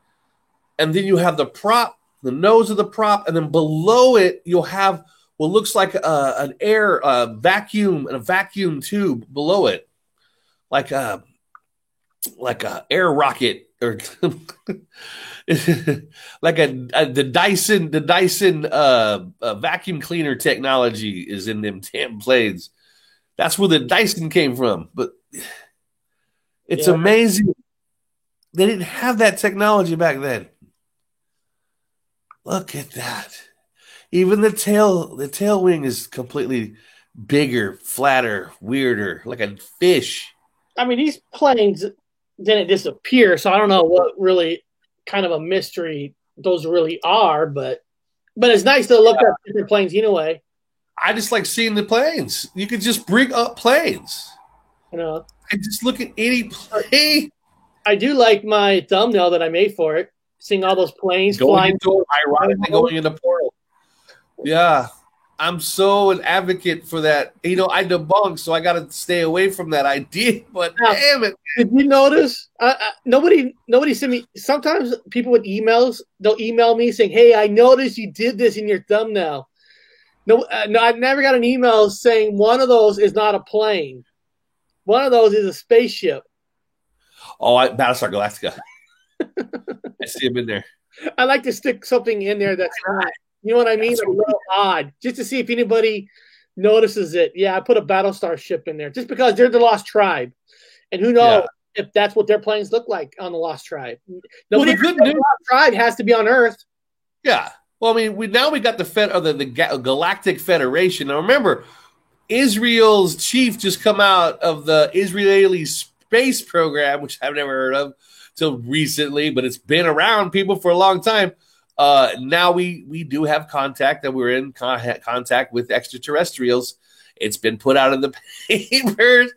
and then you have the prop, the nose of the prop, and then below it, you'll have what looks like an air vacuum and a vacuum tube below it. Like a air rocket, or like the Dyson vacuum cleaner technology is in them damn planes. That's where the Dyson came from. But it's amazing. They didn't have that technology back then. Look at that. Even the tail wing is completely bigger, flatter, weirder, like a fish. I mean, these planes didn't disappear, so I don't know what really kind of a mystery those really are, but it's nice to look at different planes anyway. I just like seeing the planes. You could just bring up planes. You know, and just look at any plane. I do like my thumbnail that I made for it, seeing all those planes flying. Ironically going into portal. Yeah. I'm so an advocate for that. You know, I debunk, so I got to stay away from that idea. But damn it. Did you notice? Nobody sent me. Sometimes people with emails, they'll email me saying, "Hey, I noticed you did this in your thumbnail." No, I've never got an email saying one of those is not a plane. One of those is a spaceship. Oh, Battlestar Galactica. I see him in there. I like to stick something in there that's not. You know what I mean? Like a little odd, just to see if anybody notices it. Yeah, I put a Battlestar ship in there just because they're the Lost Tribe, and who knows if that's what their planes look like on the Lost Tribe. Nobody the Lost Tribe has to be on Earth. Yeah. Well, I mean, we got the Galactic Federation. Now, remember, Israel's chief just come out of the Israeli space program, which I've never heard of till recently, but it's been around people for a long time. Now we do have contact, and we're in contact with extraterrestrials. It's been put out in the papers.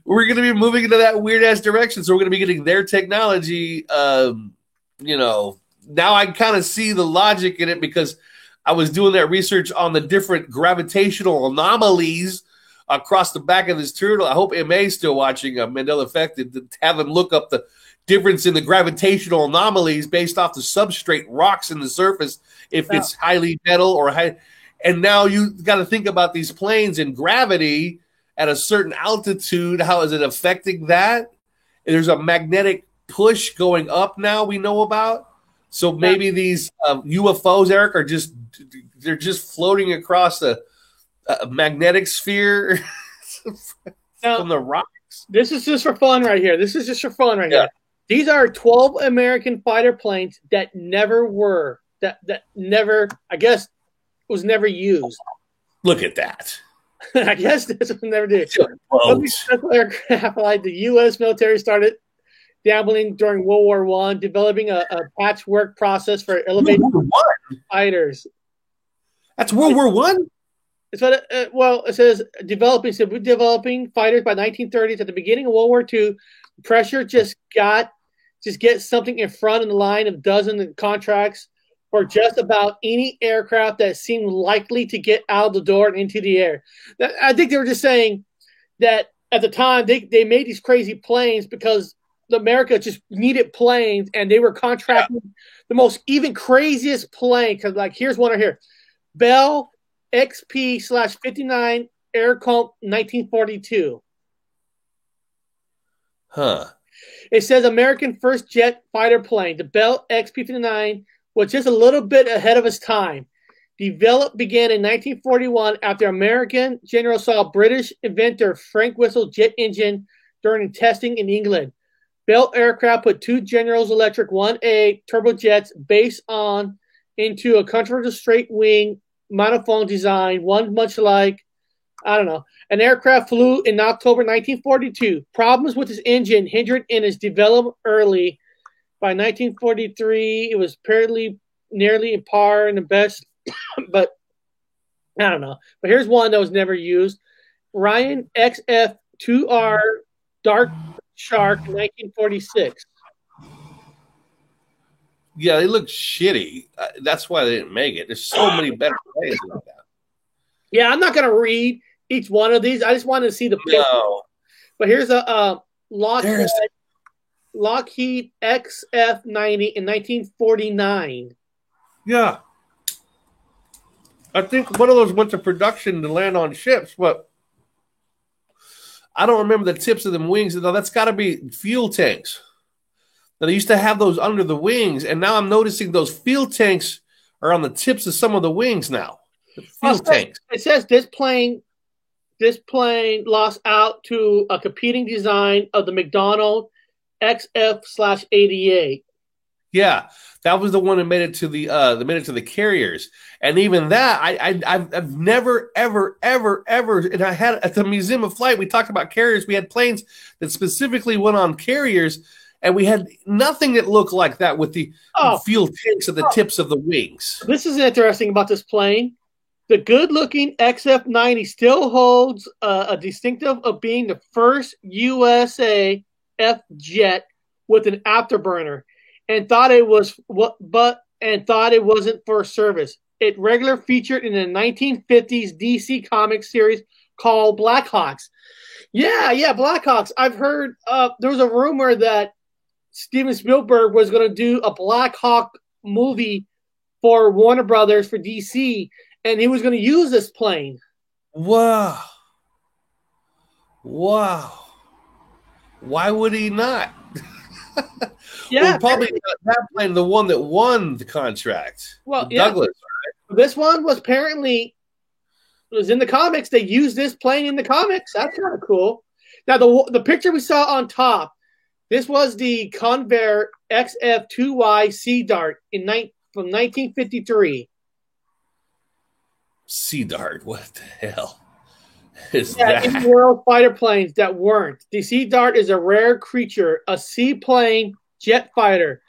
We're going to be moving into that weird ass direction. So we're going to be getting their technology. Now I kind of see the logic in it because I was doing that research on the different gravitational anomalies across the back of this turtle. I hope MA is still watching Mandela Effect to have him look up the difference in the gravitational anomalies based off the substrate rocks in the surface, if it's highly metal or high. And now you got to think about these planes and gravity at a certain altitude. How is it affecting that? There's a magnetic push going up now we know about. So maybe these UFOs, Eric, they're just floating across a magnetic sphere from the rocks. This is just for fun right here. Here. These are 12 American fighter planes that never were, that never, I guess, was never used. Look at that. I guess this was never did. Aircraft like the U.S. military started dabbling during World War I, developing a patchwork process for elevated fighters. That's World War I? It's what it says developing fighters by 1930s. At the beginning of World War II, pressure just get something in front of the line of dozens of contracts for just about any aircraft that seemed likely to get out of the door and into the air. I think they were just saying that at the time they made these crazy planes because America just needed planes, and they were contracting the most even craziest plane. Because here's one right here, Bell XP/59 Aircomp 1942. Huh. It says American first jet fighter plane. The Bell XP-59 was just a little bit ahead of its time. Development began in 1941 after American general saw British inventor Frank Whistle's jet engine during testing in England. Bell Aircraft put 2 General Electric 1A turbojets based on into a controversial straight wing monophone design, one much like, I don't know. An aircraft flew in October 1942. Problems with its engine hindered in its development early. By 1943, it was apparently nearly in par and the best, but I don't know. But here's one that was never used. Ryan XF2R Dark Shark 1946. Yeah, they look shitty. That's why they didn't make it. There's so many better planes like that. Yeah, I'm not going to read each one of these. I just wanted to see the picture. No. But here's a Lockheed XF-90 in 1949. Yeah. I think one of those went to production to land on ships, but I don't remember the tips of them wings. No, that's got to be fuel tanks. Now, they used to have those under the wings, and now I'm noticing those fuel tanks are on the tips of some of the wings now. Fuel tanks. It says this plane lost out to a competing design of the McDonnell XF/88. Yeah, that was the one that made it to the carriers, and even that I've never ever, and I had at the Museum of Flight we talked about carriers. We had planes that specifically went on carriers, and we had nothing that looked like that with the fuel tanks at the tips of the wings. This is interesting about this plane. The good-looking XF-90 still holds a distinctive of being the first USAF jet with an afterburner, and thought it wasn't for service. It regularly featured in the 1950s DC comic series called Blackhawks. Yeah, Blackhawks. I've heard there was a rumor that Steven Spielberg was going to do a Black Hawk movie for Warner Brothers for DC, and he was going to use this plane. Wow. Why would he not? Yeah, well, probably not that plane, the one that won the contract. Well, Douglas. Right? This one was apparently in the comics. They used this plane in the comics. That's kind of cool. Now, the picture we saw on top, this was the Convair XF-2Y Sea Dart from 1953. Sea Dart, what the hell is that? In world fighter planes that weren't. The Sea Dart is a rare creature, a seaplane jet fighter.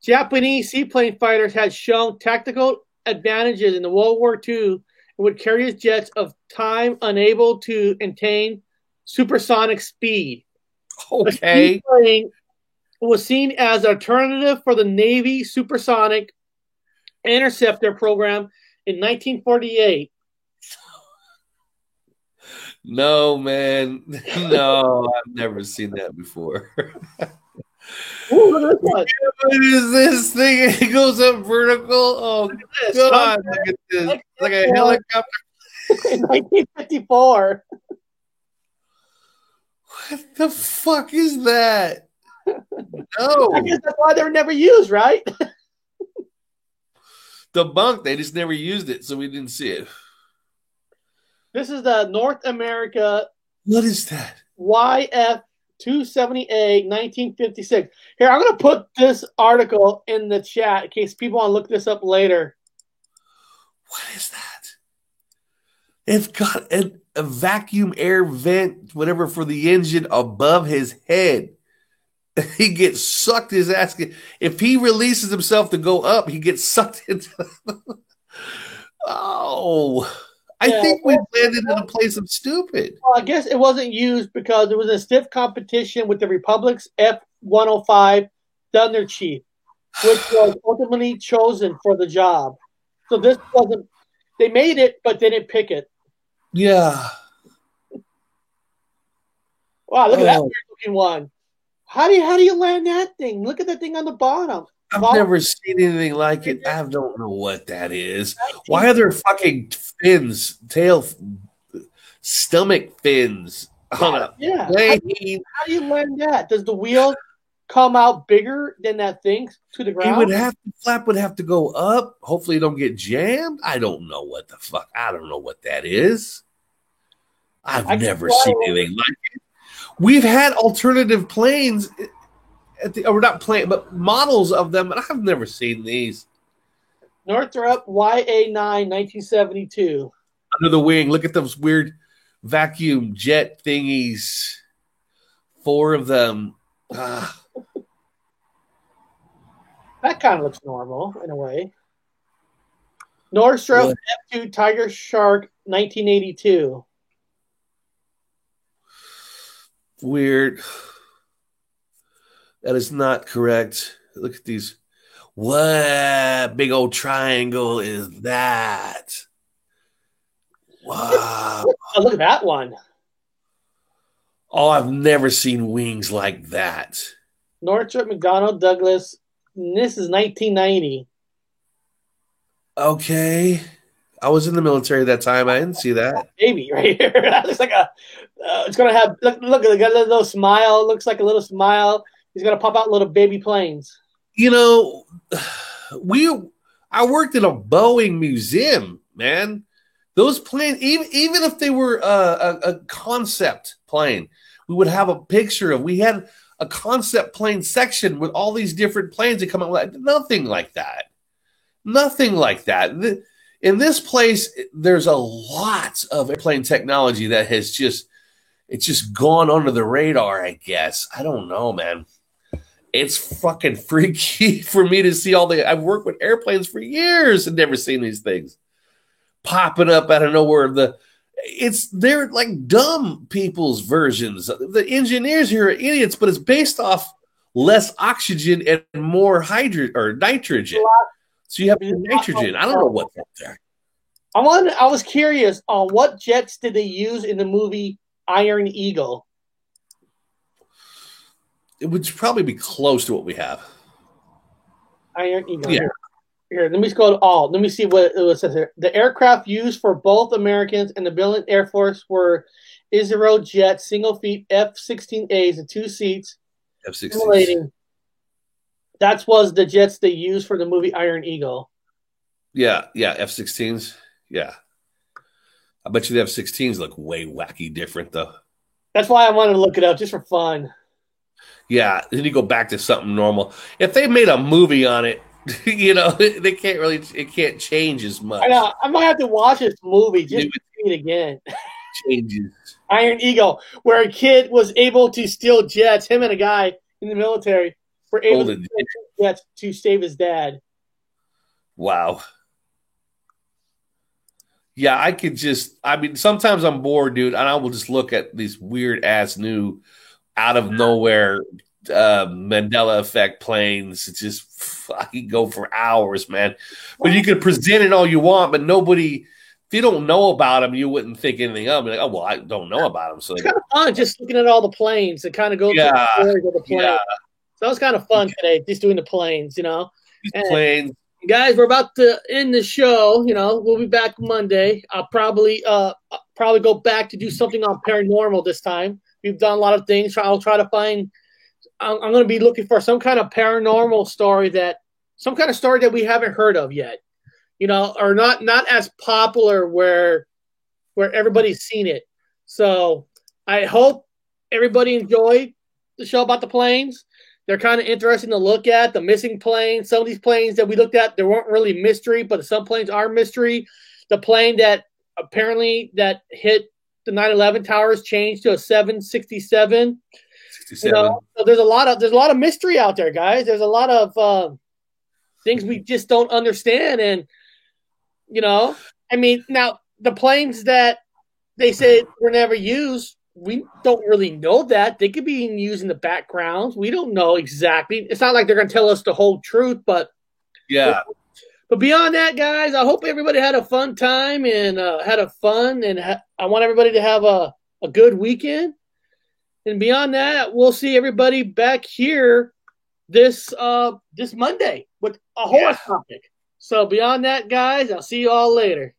Japanese seaplane fighters had shown tactical advantages in the World War II and would carry jets of time unable to attain supersonic speed. Okay. The seaplane was seen as an alternative for the Navy supersonic interceptor program in 1948. No, man. No, I've never seen that before. Ooh, look at this one. What is this thing? It goes up vertical. Oh, God. Look at this. It's like a helicopter. In 1954. What the fuck is that? No. I guess that's why they were never used, right? The bunk, they just never used it, so we didn't see it. This is the North America. What is that? YF-270A 1956. Here, I'm going to put this article in the chat in case people want to look this up later. What is that? It's got a vacuum air vent, whatever, for the engine above his head. He gets sucked his ass. If he releases himself to go up, he gets sucked into. I think we landed in a place of stupid. Well, I guess it wasn't used because it was a stiff competition with the Republic's F-105 Thunder Chief, which was ultimately chosen for the job. So this wasn't. They made it, but they didn't pick it. Yeah. Wow! Look at that weird looking one. How do you land that thing? Look at that thing on the bottom. I've never seen anything like it. I don't know what that is. Why are there fucking fins, stomach fins on a plane? How do you land that? Does the wheel come out bigger than that thing to the ground? Flap would have to go up. Hopefully it don't get jammed. I don't know what the fuck. I don't know what that is. I've never seen anything like it. We've had alternative planes or not plane, but models of them. And I've never seen these. Northrop YA9 1972. Under the wing. Look at those weird vacuum jet thingies. 4 of them. That kind of looks normal in a way. Northrop F2 Tiger Shark 1982. Weird. That is not correct. Look at these. What big old triangle is that? Wow. Oh, look at that one. Oh, I've never seen wings like that. Northrop McDonnell Douglas. This is 1990. Okay. I was in the military that time. I didn't see that. Baby right here. That looks like a. It's gonna have. Look. It got a little smile. Looks like a little smile. He's gonna pop out little baby planes. You know, I worked in a Boeing museum, man. Those planes, even if they were a concept plane, we would have a picture of. We had a concept plane section with all these different planes that come out. Like nothing like that. Nothing like that. In this place, there's a lot of airplane technology that has just gone under the radar. I guess I don't know, man. It's fucking freaky for me to see I've worked with airplanes for years and never seen these things popping up out of nowhere. They're like dumb people's versions. The engineers here are idiots, but it's based off less oxygen and more nitrogen. So you have nitrogen. I don't know what's up there. I was curious on what jets did they use in the movie Iron Eagle? It would probably be close to what we have. Iron Eagle. Yeah. Here, let me go to all. Let me see what it says here. The aircraft used for both Americans and the Billings Air Force were Israel Jet single-seat F-16As, the 2 seats. F-16s. That was the jets they used for the movie Iron Eagle. Yeah, F-16s. Yeah. I bet you the F-16s look way wacky different, though. That's why I wanted to look it up, just for fun. Yeah, then you go back to something normal. If they made a movie on it, it can't change as much. I know. I might have to watch this movie just to see it again. Changes. Iron Eagle, where a kid was able to steal jets, him and a guy in the military were able to steal jets to save his dad. Wow. Yeah, sometimes I'm bored, dude, and I will just look at these weird-ass new out of nowhere Mandela effect planes. It's just fucking go for hours, man. But you can present it all you want, but nobody, if you don't know about them, you wouldn't think anything of them. Like, oh, well, I don't know about them. So it's kind of fun just looking at all the planes and kind of go through the stories of the planes. Yeah. So that was kind of fun today, just doing the planes, Planes. Guys, we're about to end the show. We'll be back Monday. I'll probably go back to do something on paranormal this time. We've done a lot of things. I'll try to find. I'm going to be looking for some kind of paranormal story some kind of story that we haven't heard of yet, or not as popular where everybody's seen it. So I hope everybody enjoyed the show about the planes. They're kind of interesting to look at, the missing planes. Some of these planes that we looked at, they weren't really mystery, but some planes are mystery. The plane that apparently that hit the 9/11 towers changed to a 767. 67. So there's a lot of mystery out there, guys. There's a lot of things we just don't understand, and now the planes that they say were never used, we don't really know that. They could be used in the backgrounds. We don't know exactly. It's not like they're going to tell us the whole truth, but yeah. But beyond that, guys, I hope everybody had a fun time and I want everybody to have a good weekend. And beyond that, we'll see everybody back here this Monday with a horror topic. So beyond that, guys, I'll see you all later.